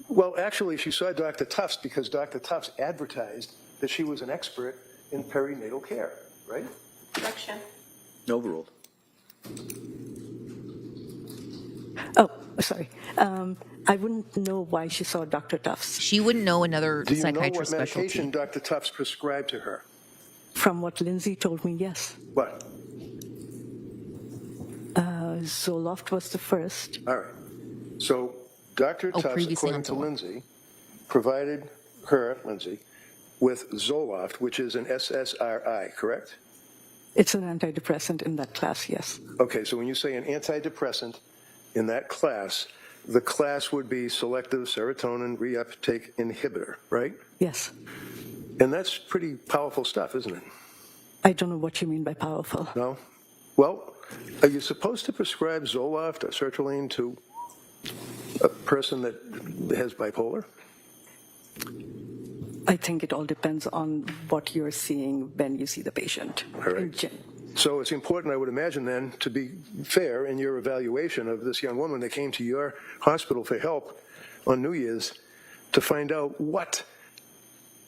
Well, actually, she saw Dr. Tufts because Dr. Tufts advertised that she was an expert in perinatal care, right? Correction. Overruled. Oh, sorry. I wouldn't know why she saw Dr. Tufts. She wouldn't know another Do you know what psychiatrist medication specialty. Dr. Tufts prescribed to her? From what Lindsay told me, yes. What? Zoloft was the first. All right. So Dr. Tufts, previously according on to Zoloft. Lindsay, provided her, Lindsay, with Zoloft, which is an SSRI, correct? It's an antidepressant in that class, yes. Okay, so when you say an antidepressant in that class, the class would be selective serotonin reuptake inhibitor, right? Yes. And that's pretty powerful stuff, isn't it? I don't know what you mean by powerful. No? Well, are you supposed to prescribe Zoloft or sertraline to a person that has bipolar? I think it all depends on what you're seeing when you see the patient. All right. So it's important, I would imagine then, to be fair in your evaluation of this young woman that came to your hospital for help on New Year's to find out what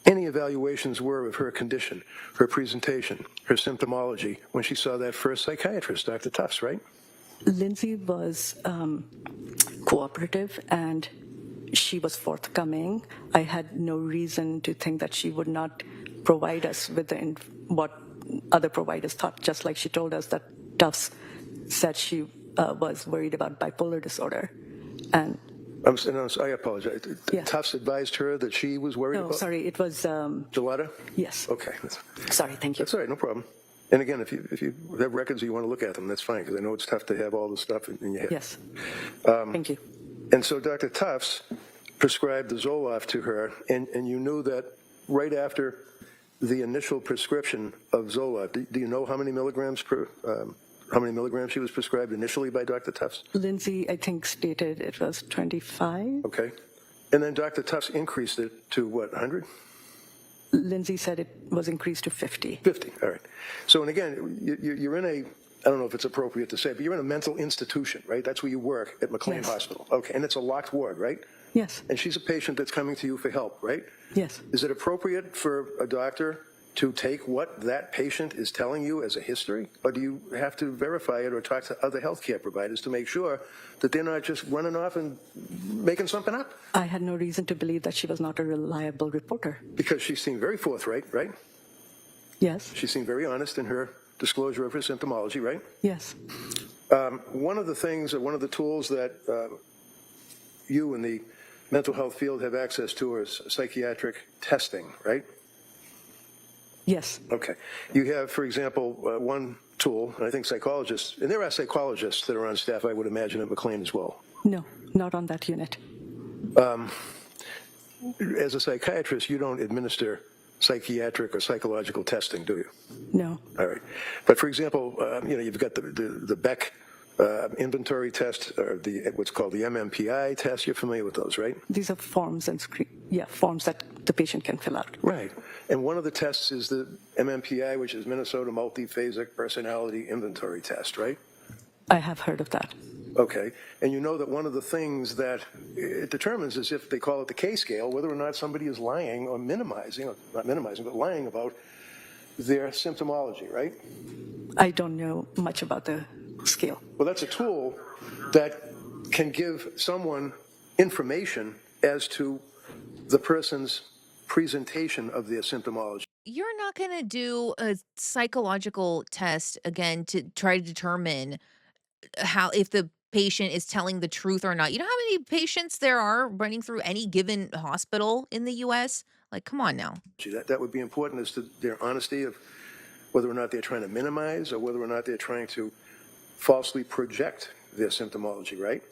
any evaluations were of her condition, her presentation, her symptomology when she saw that first psychiatrist, Dr. Tufts, right? Lindsay was cooperative and she was forthcoming. I had no reason to think that she would not provide us with what other providers thought, just like she told us that Tufts said she was worried about bipolar disorder. And I apologize. Yeah. Tufts advised her that she was worried no, about? sorry, it was, Gelada? yes. Okay. Sorry, thank you. That's all right, no problem. And again, if you have records or you want to look at them, that's fine, because I know it's tough to have all the stuff in your head. Yes. Thank you. And so Dr. Tufts prescribed the Zoloft to her, and you knew that right after the initial prescription of Zoloft, do you know how many milligrams she was prescribed initially by Dr. Tufts? Lindsay, I think, stated it was 25. Okay. And then Dr. Tufts increased it to what, 100? Lindsay said it was increased to 50. 50, all right. So, and again, you're in a, I don't know if it's appropriate to say, but you're in a mental institution, right? That's where you work at McLean Yes. Hospital. Okay, and it's a locked ward, right? Yes. And she's a patient that's coming to you for help, right? Yes. Is it appropriate for a doctor to take what that patient is telling you as a history? Or do you have to verify it or talk to other healthcare providers to make sure that they're not just running off and making something up? I had no reason to believe that she was not a reliable reporter. Because she seemed very forthright, right? Yes. She seemed very honest in her disclosure of her symptomology, right? Yes. One of the things, or one of the tools that you in the mental health field have access to is psychiatric testing, right? Yes. Okay. You have, for example, one tool, and I think psychologists, and there are psychologists that are on staff, I would imagine, at McLean as well. No, not on that unit. As a psychiatrist, you don't administer psychiatric or psychological testing, do you? No. All right. But for example, you've got the Beck inventory test, or what's called the MMPI test. You're familiar with those, right? These are forms and forms that the patient can fill out. Right. And one of the tests is the MMPI, which is Minnesota Multiphasic Personality Inventory Test, right? I have heard of that. Okay. And you know that one of the things that it determines is if they call it the K scale, whether or not somebody is lying or minimizing, or not minimizing, but lying about their symptomology, right? I don't know much about the scale. Well, that's a tool that can give someone information as to the person's presentation of their symptomology. You're not going to do a psychological test again to try to determine how if the patient is telling the truth or not. You know how many patients there are running through any given hospital in the US? Like, come on now. That would be important as to their honesty of whether or not they're trying to minimize or whether or not they're trying to falsely project their symptomology, right?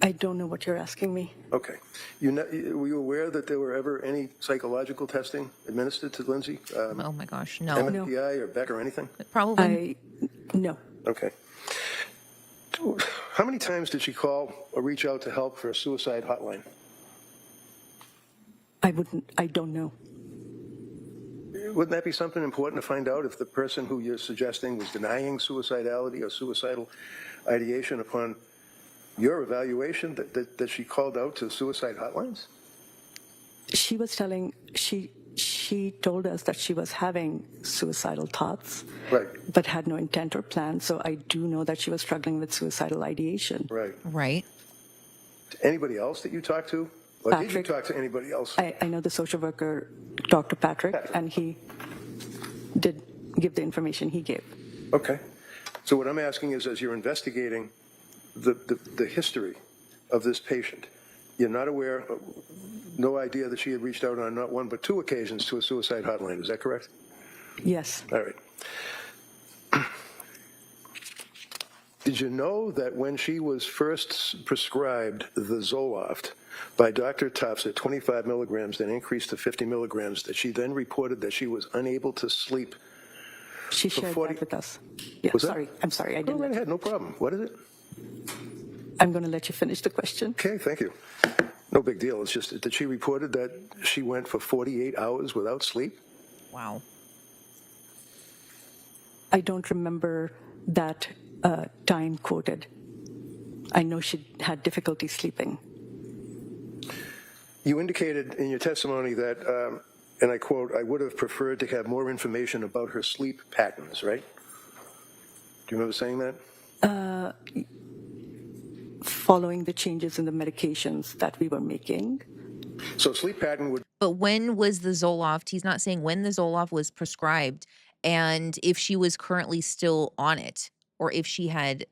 I don't know what you're asking me. Okay. Were you aware that there were ever any psychological testing administered to Lindsay? Oh my gosh, no. MMPI or Beck or anything? Probably. No. Okay. How many times did she call or reach out to help for a suicide hotline? I don't know. Wouldn't that be something important to find out if the person who you're suggesting was denying suicidality or suicidal ideation upon your evaluation that she called out to suicide hotlines? She told us that she was having suicidal thoughts, Right. but had no intent or plan. So I do know that she was struggling with suicidal ideation. Right. Right. Anybody else that you talked to? Or did you Patrick. talk to anybody else? I know the social worker, Dr. Patrick, and he did give the information he gave. Okay. So what I'm asking is, as you're investigating the history of this patient, you're not aware, no idea that she had reached out on not one but two occasions to a suicide hotline. Is that correct? Yes. All right. Did you know that when she was first prescribed the Zoloft by Dr. Tufts at 25 milligrams, then increased to 50 milligrams, that she then reported that she was unable to sleep? She shared 40 that with us. Yeah, Was that- sorry. I'm sorry. I Go didn't. right ahead, no problem. What is it? I'm going to let you finish the question. Okay, thank you. No big deal. It's just that she reported that she went for 48 hours without sleep. Wow. I don't remember that time quoted. I know she had difficulty sleeping. You indicated in your testimony that, and I quote, "I would have preferred to have more information about her sleep patterns," right? Do you remember saying that? Following the changes in the medications that we were making. So sleep pattern would But when was the Zoloft? He's not saying when the Zoloft was prescribed and if she was currently still on it or if she had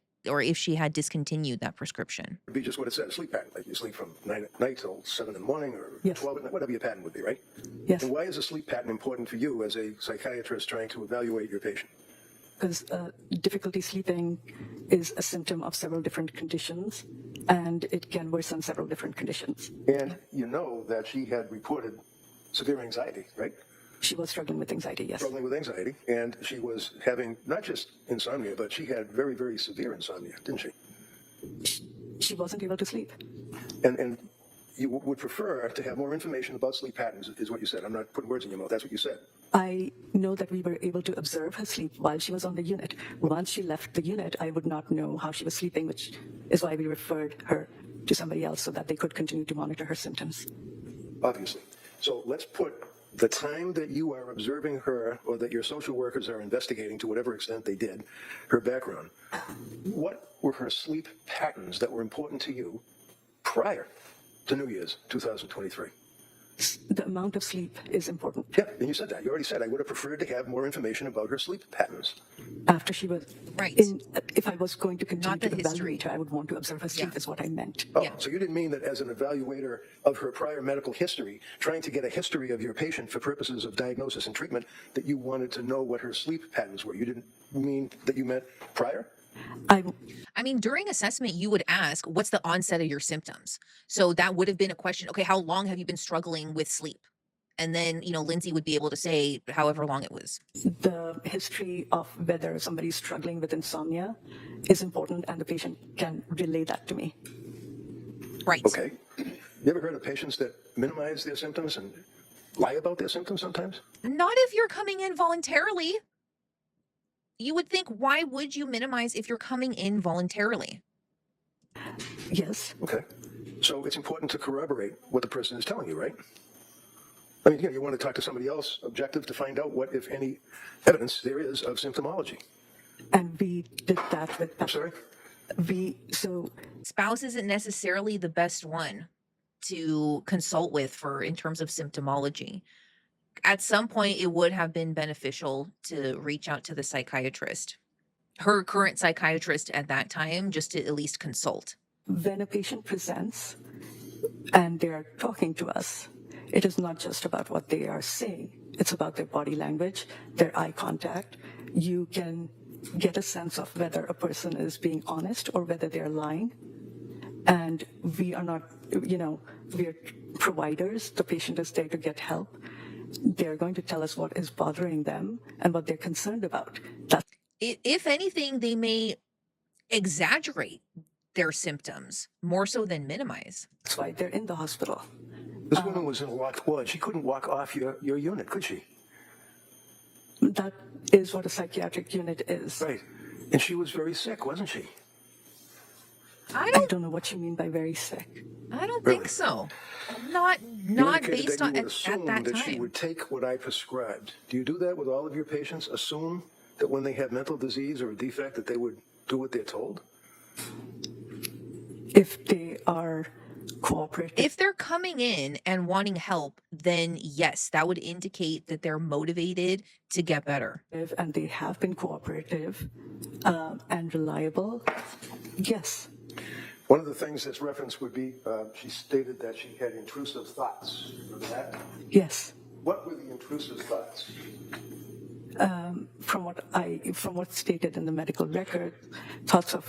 discontinued that prescription. be just what it says, sleep pattern. Like you sleep from 9 at night till 7 in the morning or Yes. 12 at night, whatever your pattern would be, right? Yes, And why is a sleep pattern important for you as a psychiatrist trying to evaluate your patient? because difficulty sleeping is a symptom of several different conditions, and it can worsen several different conditions. And you know that she had reported severe anxiety, right? She was struggling with anxiety, yes. Struggling with anxiety, and she was having not just insomnia, but she had very, very severe insomnia, didn't she? She wasn't able to sleep. And you would prefer to have more information about sleep patterns, is what you said. I'm not putting words in your mouth. That's what you said. I know that we were able to observe her sleep while she was on the unit. Once she left the unit, I would not know how she was sleeping, which is why we referred her to somebody else so that they could continue to monitor her symptoms. Obviously. So let's put the time that you are observing her, or that your social workers are investigating to whatever extent they did, her background. What were her sleep patterns that were important to you prior to New Year's 2023? The amount of sleep is important. Yeah, and you said that. You already said I would have preferred to have more information about her sleep patterns. After she was Right. if I was going to continue Not the to history. evaluate her, I would want to observe her sleep, Yeah. is what I meant. Oh, Yeah. so you didn't mean that as an evaluator of her prior medical history, trying to get a history of your patient for purposes of diagnosis and treatment, that you wanted to know what her sleep patterns were. You didn't mean that you meant prior? I mean, during assessment, you would ask, what's the onset of your symptoms? So that would have been a question. Okay, how long have you been struggling with sleep? And then, Lindsay would be able to say however long it was. The history of whether somebody's struggling with insomnia is important, and the patient can relay that to me. Right. Okay. You ever heard of patients that minimize their symptoms and lie about their symptoms sometimes? Not if you're coming in voluntarily. You would think, why would you minimize if you're coming in voluntarily? Yes, Okay. So it's important to corroborate what the person is telling you, right? I mean, you want to talk to somebody else objective to find out what, if any, evidence there is of symptomology. and we did that with I'm sorry? Spouse isn't necessarily the best one to consult with in terms of symptomology. At some point, it would have been beneficial to reach out to the psychiatrist, her current psychiatrist at that time, just to at least consult. when a patient presents and they're talking to us, it is not just about what they are saying. It's about their body language, their eye contact. You can get a sense of whether a person is being honest or whether they're lying. And we are not, we're providers. The patient is there to get help. They're going to tell us what is bothering them and what they're concerned about. If anything, they may exaggerate their symptoms more so than minimize. That's why they're in the hospital. This woman was in a locked ward. She couldn't walk off your unit, could she? That is what a psychiatric unit is. Right. And she was very sick, wasn't she? I I don't know what you mean by very sick. don't Really? think so. Not You indicated based that on you would at assume that that she time. would take what I prescribed. Do you do that with all of your patients? Assume that when they have mental disease or a defect that they would do what they're told? If they are cooperative, If they're coming in and wanting help, then yes, that would indicate that they're motivated to get better. and they have been cooperative and reliable, yes. One of the things that's referenced would be she stated that she had intrusive thoughts. Remember that? Yes. What were the intrusive thoughts? From what's stated in the medical record, thoughts of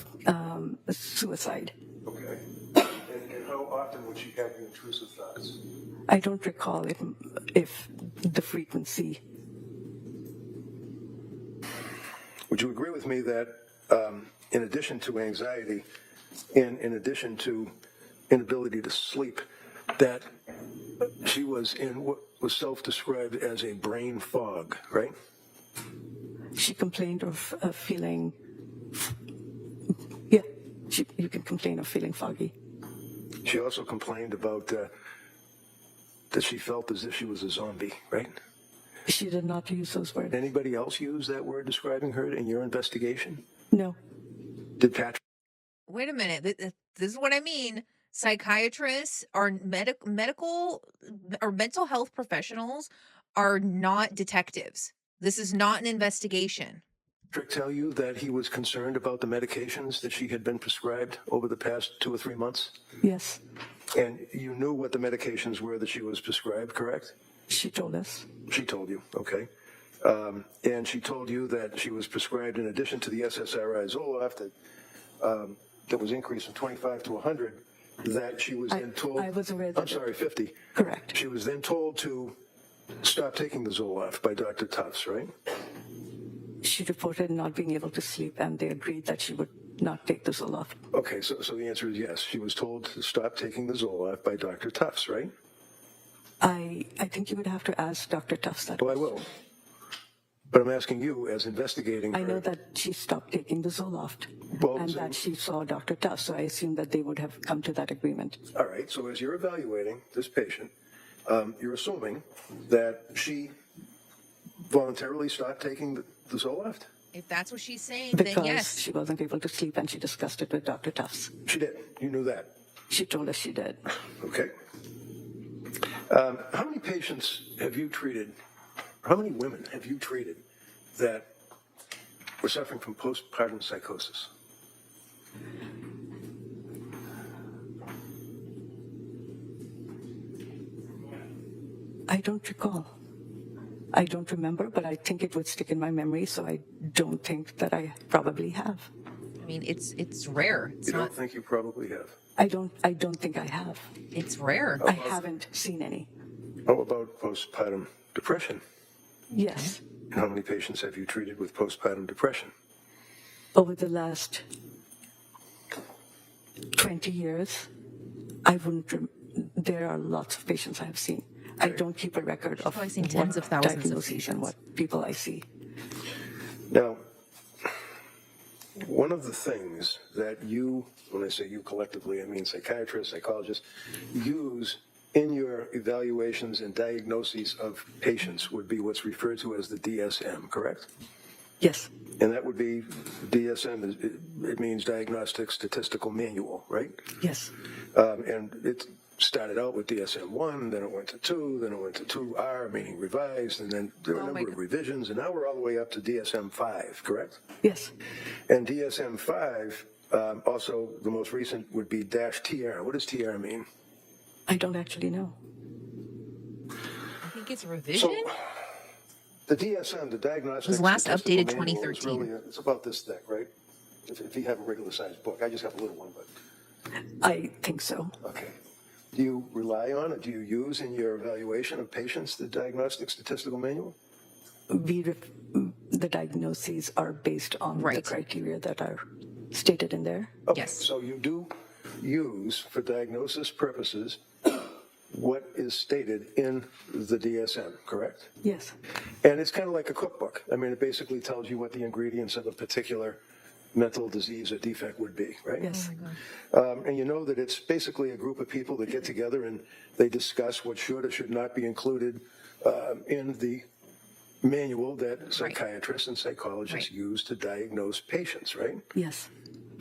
suicide. Okay. And how often would she have the intrusive thoughts? I don't recall if the frequency. Would you agree with me that in addition to anxiety and in addition to inability to sleep, that she was in what was self-described as a brain fog, right? She complained of feeling. Yeah, you can complain of feeling foggy. She also complained about that she felt as if she was a zombie, right? She did not use those words. Anybody else use that word describing her in your investigation? No. Did Patrick? Wait a minute. This is what I mean. Psychiatrists are medical or mental health professionals are not detectives. This is not an investigation. Tell you that he was concerned about the medications that she had been prescribed over the past 2 or 3 months? Yes, And you knew what the medications were that she was prescribed, correct? she told us. She told you, okay. And she told you that she was prescribed, in addition to the SSRI Zoloft that was increased from 25 to 100, that she was then told... I was aware that... I'm sorry, 50. Correct. She was then told to stop taking the Zoloft by Dr. Tufts, right? She reported not being able to sleep, and they agreed that she would not take the Zoloft. Okay, so the answer is yes. She was told to stop taking the Zoloft by Dr. Tufts, right? I think you would have to ask Dr. Tufts that. Well, I will. But I'm asking you, as investigating her... I know that she stopped taking the Zoloft, Well, and so- that she saw Dr. Tufts, so I assume that they would have come to that agreement. All right, so as you're evaluating this patient, you're assuming that she voluntarily stopped taking the Zoloft? If that's what she's saying, then Because yes. she wasn't able to sleep, and she discussed it with Dr. Tufts. She did. You knew that. She told us she did. Okay. How many patients have you treated, how many women have you treated that were suffering from postpartum psychosis? I don't recall. I don't remember, but I think it would stick in my memory, so I don't think that I probably have. I mean, it's rare. It's You not. don't think you probably have? I don't think I have. It's rare. I haven't seen any. How about postpartum depression? Yes. And how many patients have you treated with postpartum depression? Over the last 20 years, I wouldn't, there are lots of patients I have seen. I don't keep a record of probably seen what tens of thousands of diagnoses patients. and what people I see. Now, one of the things that you, when I say you collectively, I mean psychiatrists, psychologists, use in your evaluations and diagnoses of patients would be what's referred to as the DSM, correct? Yes. And that would be, DSM, it means Diagnostic Statistical Manual, right? Yes. And it started out with DSM-1, then it went to 2, then it went to 2R, meaning revised, and then there were a number of revisions, and now we're all the way up to DSM-5, correct? Yes. And DSM-5, also the most recent would be -TR. What does TR mean? I don't actually know. I think it's revision. So, the DSM, the Diagnostic was last Statistical updated Manual, is 2013. really it's about this thick, right? If you have a regular sized book. I just have a little one, but, I think so. okay. Do you rely on it? Do you use in your evaluation of patients the Diagnostic Statistical Manual? The diagnoses are based on the Right. criteria that are stated in there. Okay, Yes. so you do use, for diagnosis purposes, what is stated in the DSM, correct? Yes. And it's kind of like a cookbook. I mean, it basically tells you what the ingredients of a particular mental disease or defect would be, right? Yes. And you know that it's basically a group of people that get together and they discuss what should or should not be included in the manual that psychiatrists and psychologists use to diagnose patients, right? Yes.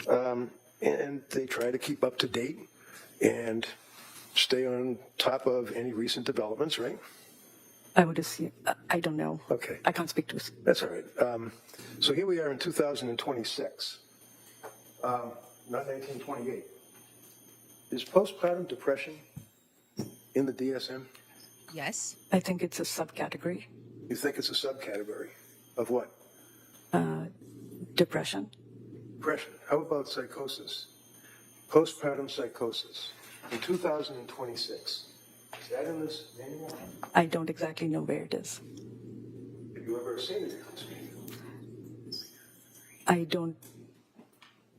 And they try to keep up to date and stay on top of any recent developments, right? I would assume. I don't know. Okay. I can't speak to it. That's all right. So here we are in 2026, not 1928. Is postpartum depression in the DSM? Yes. I think it's a subcategory. You think it's a subcategory of what? Depression. Depression. How about psychosis? Postpartum psychosis in 2026. Is that in this manual? I don't exactly know where it is. Have you ever seen it in this manual? I don't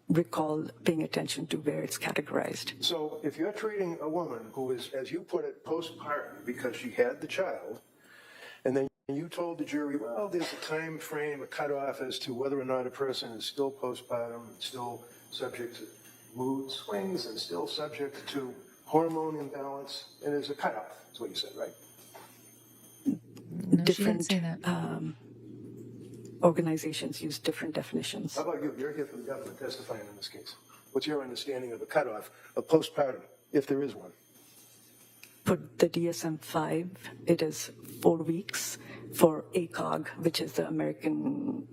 recall paying attention to where it's categorized. So if you're treating a woman who is, as you put it, postpartum because she had the child, and then you told the jury, well, there's a time frame, a cutoff as to whether or not a person is still postpartum, still subject to mood swings, and still subject to hormone imbalance, and there's a cutoff, is what you said, right? No, she didn't say that. Organizations use different definitions. How about you? You're here for the government testifying in this case. What's your understanding of the cutoff of postpartum, if there is one? For the DSM-5, it is 4 weeks. For ACOG, which is the American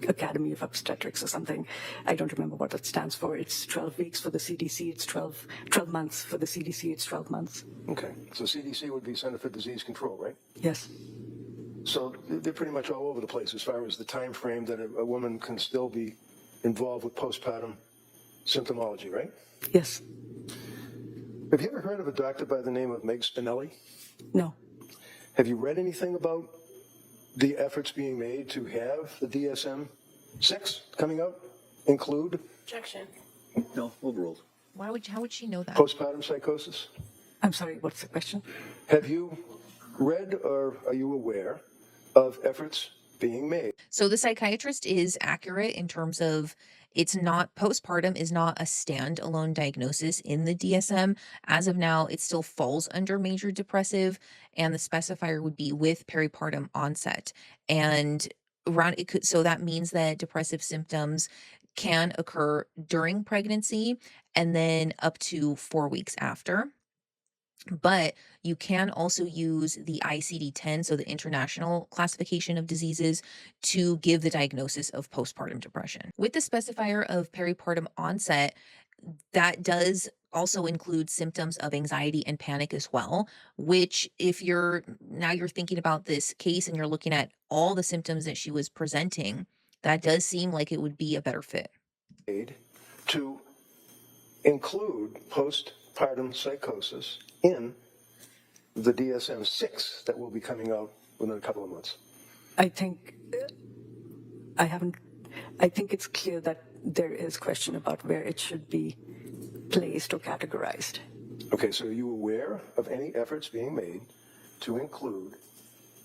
Academy of Obstetrics or something, I don't remember what it stands for. It's 12 weeks for the CDC. It's 12 months for the CDC. It's 12 months. Okay, so CDC would be Center for Disease Control, right? Yes. So they're pretty much all over the place as far as the time frame that a woman can still be involved with postpartum symptomology, right? Yes. Have you ever heard of a doctor by the name of Meg Spinelli? No. Have you read anything about the efforts being made to have the DSM-6 coming out include Objection. No, overruled. How would she know that? postpartum psychosis? I'm sorry, what's the question? Have you read or are you aware of efforts being made? So the psychiatrist is accurate in terms of it's not postpartum is not a standalone diagnosis in the DSM. As of now, it still falls under major depressive, and the specifier would be with peripartum onset. And around it could, so that means that depressive symptoms can occur during pregnancy and then up to 4 weeks after. But you can also use the ICD-10, so the International Classification of Diseases, to give the diagnosis of postpartum depression. With the specifier of peripartum onset, that does also include symptoms of anxiety and panic as well, which if you're thinking about this case and you're looking at all the symptoms that she was presenting, that does seem like it would be a better fit. To include postpartum psychosis in the DSM-6 that will be coming out within a couple of months? I think it's clear that there is question about where it should be placed or categorized. Okay, so are you aware of any efforts being made to include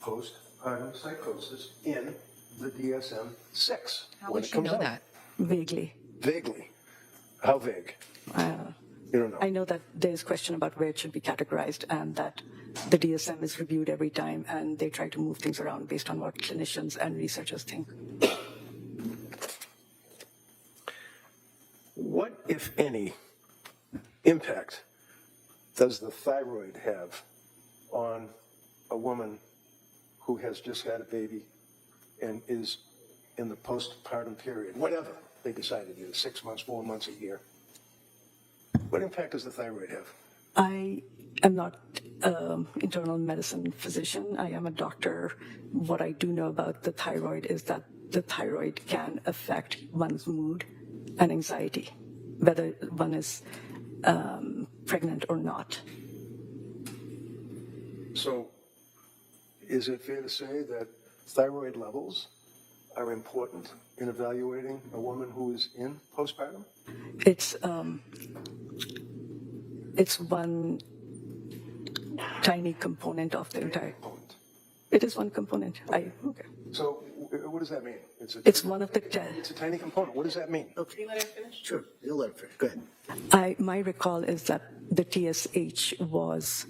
postpartum psychosis in the DSM-6? How would she know that? Vaguely. Vaguely. How vague? You don't know. I know that there's question about where it should be categorized and that the DSM is reviewed every time and they try to move things around based on what clinicians and researchers think. What, if any, impact does the thyroid have on a woman who has just had a baby and is in the postpartum period, whatever they decided to use, 6 months, 4 months, a year? What impact does the thyroid have? I am not an internal medicine physician. I am a doctor. What I do know about the thyroid is that the thyroid can affect one's mood and anxiety, whether one is pregnant or not. So is it fair to say that thyroid levels are important in evaluating a woman who is in postpartum? It's one tiny component of the entire. Component. It is one component. Okay. So what does that mean? It's one of the. It's a tiny component. What does that mean? Okay. Let her finish. Sure, you'll let her finish. Go ahead. My recall is that the TSH was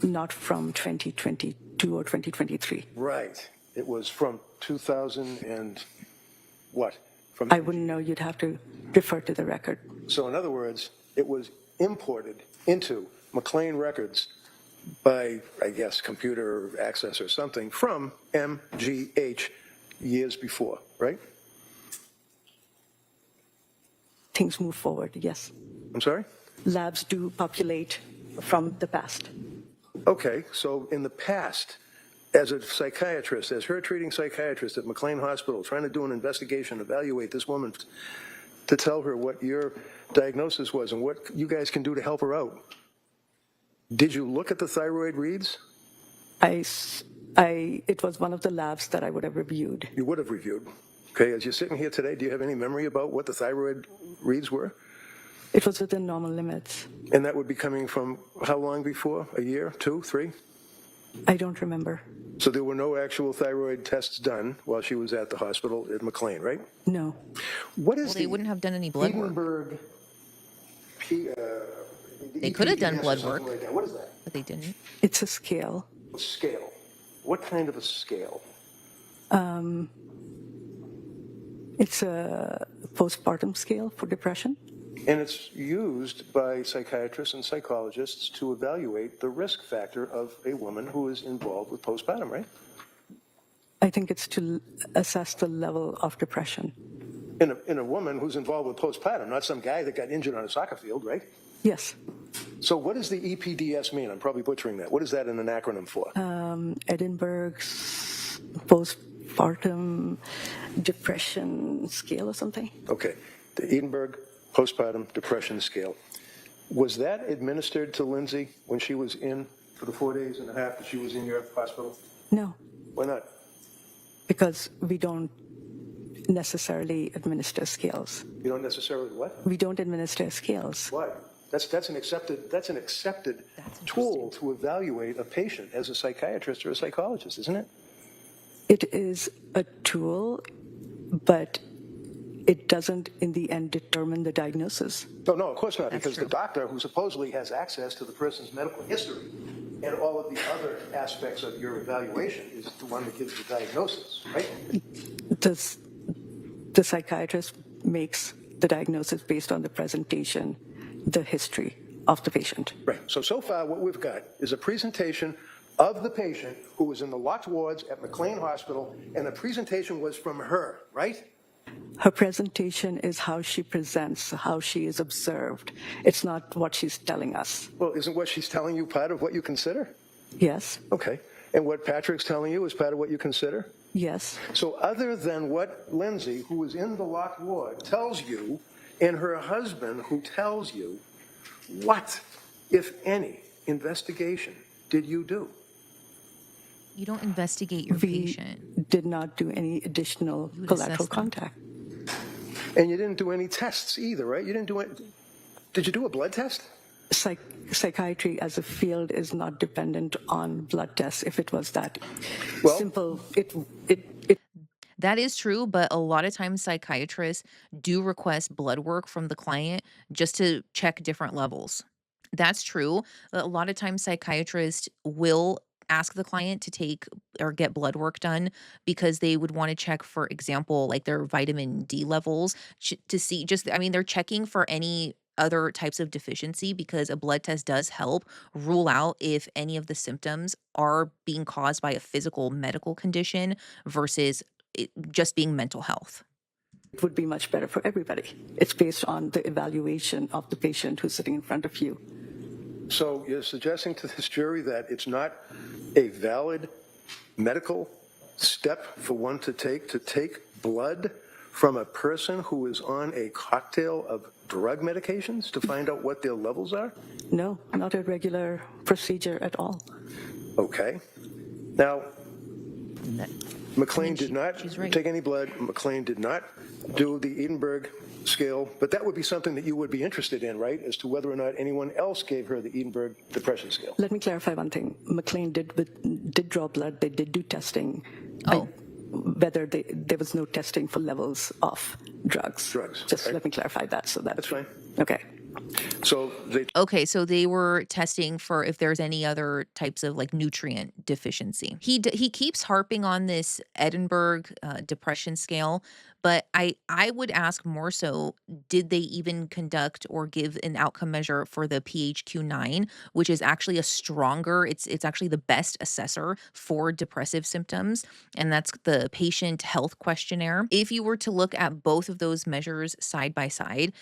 not from 2022 or 2023. Right. It was from 2000 and what? I wouldn't know. You'd have to refer to the record. So in other words, it was imported into McLean Records by, I guess, computer access or something from MGH years before, right? Things move forward, yes. I'm sorry? Labs do populate from the past. Okay, so in the past, as a psychiatrist, as her treating psychiatrist at McLean Hospital, trying to do an investigation, evaluate this woman to tell her what your diagnosis was and what you guys can do to help her out, did you look at the thyroid reads? It was one of the labs that I would have reviewed. You would have reviewed. Okay, as you're sitting here today, do you have any memory about what the thyroid reads were? It was within normal limits. And that would be coming from how long before? A year, 2, 3? I don't remember. So there were no actual thyroid tests done while she was at the hospital at McLean, right? No. What is Well, they wouldn't have done any blood work. Edinburgh They could have done EPDS or blood something work. like that. What is that? But they didn't. It's a scale. A scale. What kind of a scale? It's a postpartum scale for depression. And it's used by psychiatrists and psychologists to evaluate the risk factor of a woman who is involved with postpartum, right? I think it's to assess the level of depression. In a woman who's involved with postpartum, not some guy that got injured on a soccer field, right? Yes. So what does the EPDS mean? I'm probably butchering that. What is that in an acronym for? Edinburgh's postpartum depression scale or something. Okay. The Edinburgh postpartum depression scale. Was that administered to Lindsay when she was in for the 4 days and a half that she was in your hospital? No, Why not? because we don't necessarily administer scales. You don't necessarily what? We don't administer scales. Why? That's an accepted tool to evaluate a patient as a psychiatrist or a psychologist, isn't it? It is a tool, but it doesn't in the end determine the diagnosis. No, of course not, That's because true. the doctor who supposedly has access to the person's medical history and all of the other aspects of your evaluation is the one that gives the diagnosis, right? The psychiatrist makes the diagnosis based on the presentation, the history of the patient. Right. So far what we've got is a presentation of the patient who was in the locked wards at McLean Hospital, and the presentation was from her, right? Her presentation is how she presents, how she is observed. It's not what she's telling us. Well, isn't what she's telling you part of what you consider? Yes, Okay. And what Patrick's telling you is part of what you consider? yes. So other than what Lindsay, who was in the locked ward, tells you, and her husband who tells you, what, if any, investigation did you do? You don't investigate your We patient. did not do any additional would collateral assess them. contact. And you didn't do any tests either, right? You didn't do it. Did you do a blood test? Psychiatry as a field is not dependent on blood tests. If it was that Well- simple, That is true, but a lot of times psychiatrists do request blood work from the client just to check different levels. That's true. A lot of times psychiatrists will ask the client to take or get blood work done because they would want to check, for example, like their vitamin D levels to see they're checking for any other types of deficiency because a blood test does help rule out if any of the symptoms are being caused by a physical medical condition versus it just being mental health. it would be much better for everybody. It's based on the evaluation of the patient who's sitting in front of you. So you're suggesting to this jury that it's not a valid medical step for one to take blood from a person who is on a cocktail of drug medications to find out what their levels are? No, not a regular procedure at all. Okay. Now, McLean did not she's right. take any blood. McLean did not do the Edinburgh scale, but that would be something that you would be interested in, right, as to whether or not anyone else gave her the Edinburgh Depression Scale. Let me clarify one thing. McLean did draw blood. They did do testing. Oh. There was no testing for levels of drugs. Just okay. let me clarify that. So That's fine. Okay. So they Okay, so they were testing for if there's any other types of like nutrient deficiency. He keeps harping on this Edinburgh depression scale, but I would ask more so, did they even conduct or give an outcome measure for the PHQ-9, which is actually a stronger, it's actually the best assessor for depressive symptoms, and that's the patient health questionnaire. If you were to look at both of those measures side by side,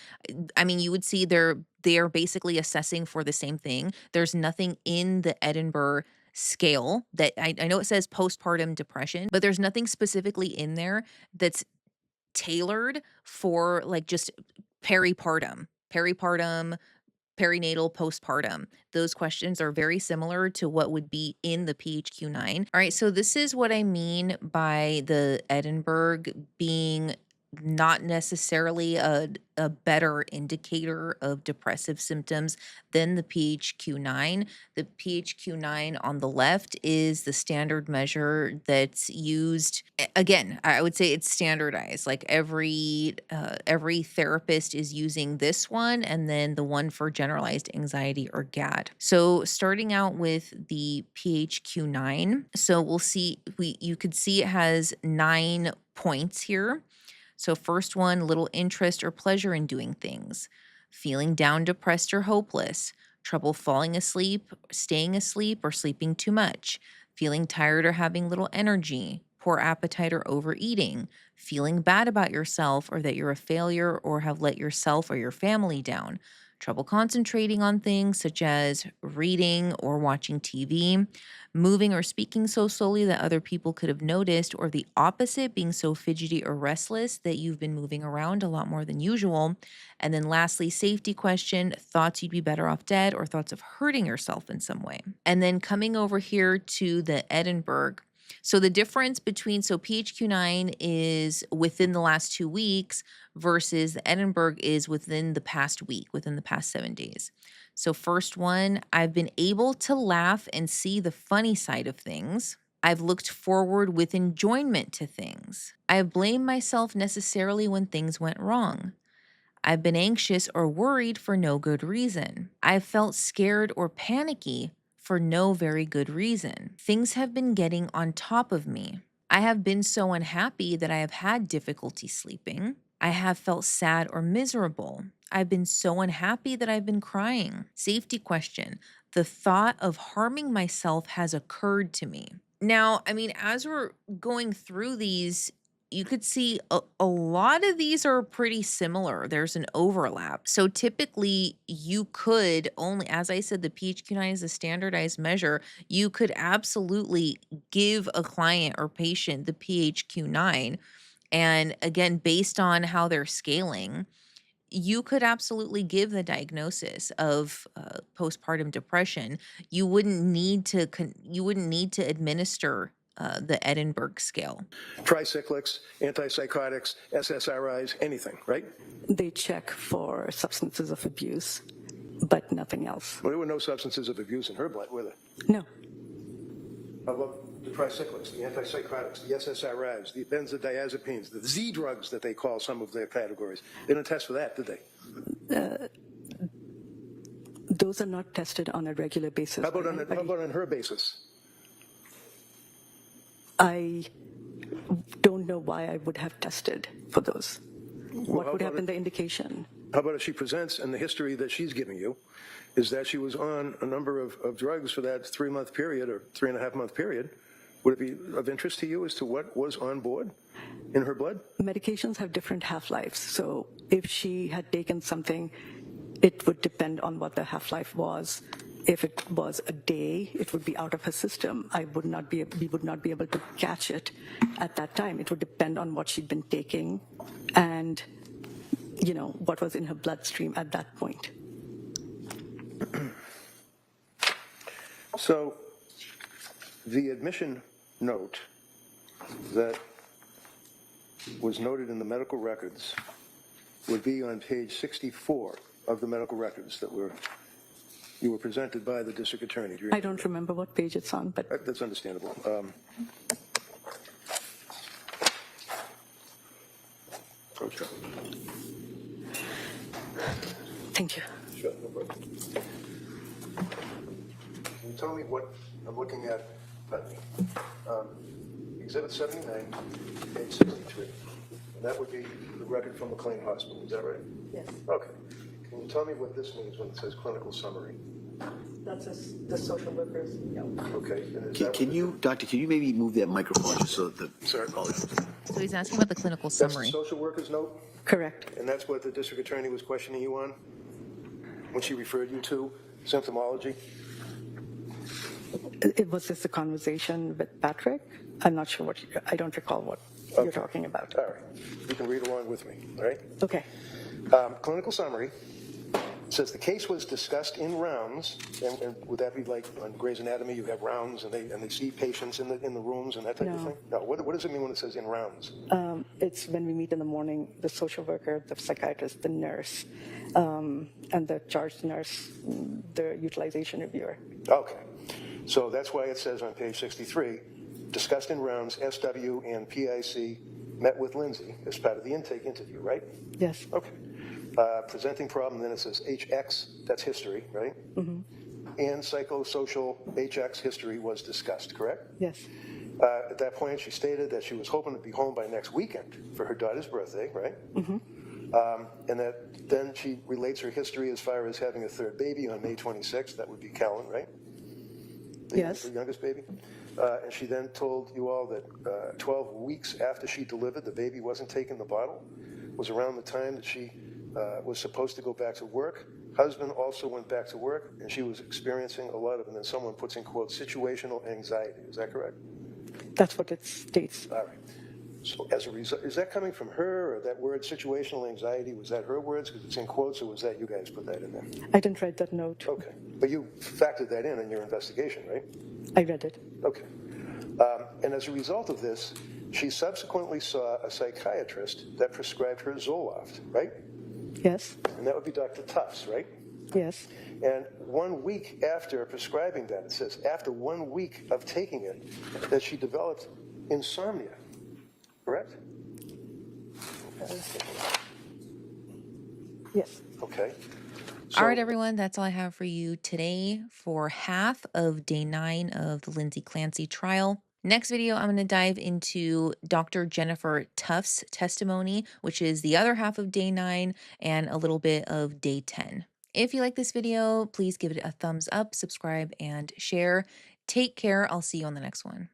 I mean, you would see they are basically assessing for the same thing. There's nothing in the Edinburgh scale that I know it says postpartum depression, but there's nothing specifically in there that's tailored for like just peripartum, perinatal, postpartum. Those questions are very similar to what would be in the PHQ-9. All right, so this is what I mean by the Edinburgh being not necessarily a better indicator of depressive symptoms than the PHQ-9. The PHQ-9 on the left is the standard measure that's used. Again, I would say it's standardized. Like every therapist is using this one, and then the one for generalized anxiety or GAD. So starting out with the PHQ-9, so we'll see you could see it has 9 points here. So first one, little interest or pleasure in doing things, feeling down, depressed, or hopeless, trouble falling asleep, staying asleep, or sleeping too much, feeling tired or having little energy, poor appetite or overeating, feeling bad about yourself or that you're a failure or have let yourself or your family down, trouble concentrating on things such as reading or watching TV, moving or speaking so slowly that other people could have noticed, or the opposite, being so fidgety or restless that you've been moving around a lot more than usual. And then lastly, safety question, thoughts you'd be better off dead or thoughts of hurting yourself in some way. And then coming over here to the Edinburgh. So the difference between, so PHQ-9 is within the last 2 weeks versus the Edinburgh is within the past week, within the past 7 days. So first one, I've been able to laugh and see the funny side of things. I've looked forward with enjoyment to things. I've blamed myself necessarily when things went wrong. I've been anxious or worried for no good reason. I've felt scared or panicky for no very good reason. Things have been getting on top of me. I have been so unhappy that I have had difficulty sleeping. I have felt sad or miserable. I've been so unhappy that I've been crying. Safety question. The thought of harming myself has occurred to me. Now, I mean, as we're going through these, you could see a lot of these are pretty similar. There's an overlap. So typically you could only, as I said, the PHQ-9 is a standardized measure. You could absolutely give a client or patient the PHQ-9. And again, based on how they're scaling, you could absolutely give the diagnosis of postpartum depression. You wouldn't need to administer the Edinburgh scale. tricyclics, antipsychotics, SSRIs, anything, right? They check for substances of abuse, but nothing else. Well, there were no substances of abuse in her blood, were there? No. How about the tricyclics, the antipsychotics, the SSRIs, the benzodiazepines, the Z drugs that they call some of their categories? They didn't test for that, did they? Those are not tested on a regular basis. How about on her basis? I don't know why I would have tested for those. What how would have about been the indication? How about if she presents, and the history that she's giving you is that she was on a number of drugs for that 3-month period or 3.5-month period? Would it be of interest to you as to what was on board in her blood? Medications have different half-lives, so if she had taken something, it would depend on what the half-life was. If it was a day, it would be out of her system. We would not be able to catch it at that time. It would depend on what she'd been taking and, what was in her bloodstream at that point. So the admission note that was noted in the medical records would be on page 64 of the medical records that you were presented by the district attorney. I don't remember what page it's on, but That's understandable. Okay. thank you. Sure, no problem. Can you tell me what I'm looking at? Exhibit 79, page 63. And that would be the record from McLean Hospital, is that right? Yes. Okay. Can you tell me what this means when it says clinical summary? That's the social workers. Okay. And is that Can you, Doctor, can you maybe move that microphone just so that the Sorry. So he's asking about the clinical That's the summary. social worker's note? Correct. And that's what the district attorney was questioning you on when she referred you to symptomology? It was just a conversation with Patrick. I'm not sure I don't recall what you're talking about. All right. You can read along with me, all right? Okay. Clinical summary says the case was discussed in rounds, and would that be like on Grey's Anatomy, you have rounds and they see patients in the rooms and that type of No. thing? No. What does it mean when it says in rounds? It's when we meet in the morning, the social worker, the psychiatrist, the nurse, and the charge nurse, the utilization reviewer. Okay. So that's why it says on page 63, discussed in rounds, SW and PIC met with Lindsay as part of the intake interview, right? Yes. Okay. Presenting problem, then it says HX, that's history, right? Mm-hmm. And psychosocial HX history was discussed, correct? Yes. At that point, she stated that she was hoping to be home by next weekend for her daughter's birthday, right? Mm-hmm. And that then she relates her history as far as having a third baby on May 26th. That would be Callan, right? Yes. The youngest baby. And she then told you all that 12 weeks after she delivered, the baby wasn't taking the bottle. It was around the time that she was supposed to go back to work. Husband also went back to work, and she was experiencing a lot of, and then someone puts in quotes, situational anxiety. Is that correct? That's what it states. All right. So as a result, is that coming from her, or that word situational anxiety, was that her words because it's in quotes, or was that you guys put that in there? I didn't write that note. Okay. But you factored that in your investigation, right? I read it. Okay. And as a result of this, she subsequently saw a psychiatrist that prescribed her Zoloft, right? Yes. And that would be Dr. Tufts, right? Yes. And 1 week after prescribing that, it says after 1 week of taking it, that she developed insomnia, correct? Yes. Okay. All right, everyone, that's all I have for you today for half of day 9 of the Lindsay Clancy trial. Next video, I'm going to dive into Dr. Jennifer Tufts' testimony, which is the other half of day 9 and a little bit of day 10. If you like this video, please give it a thumbs up, subscribe, and share. Take care. I'll see you on the next one.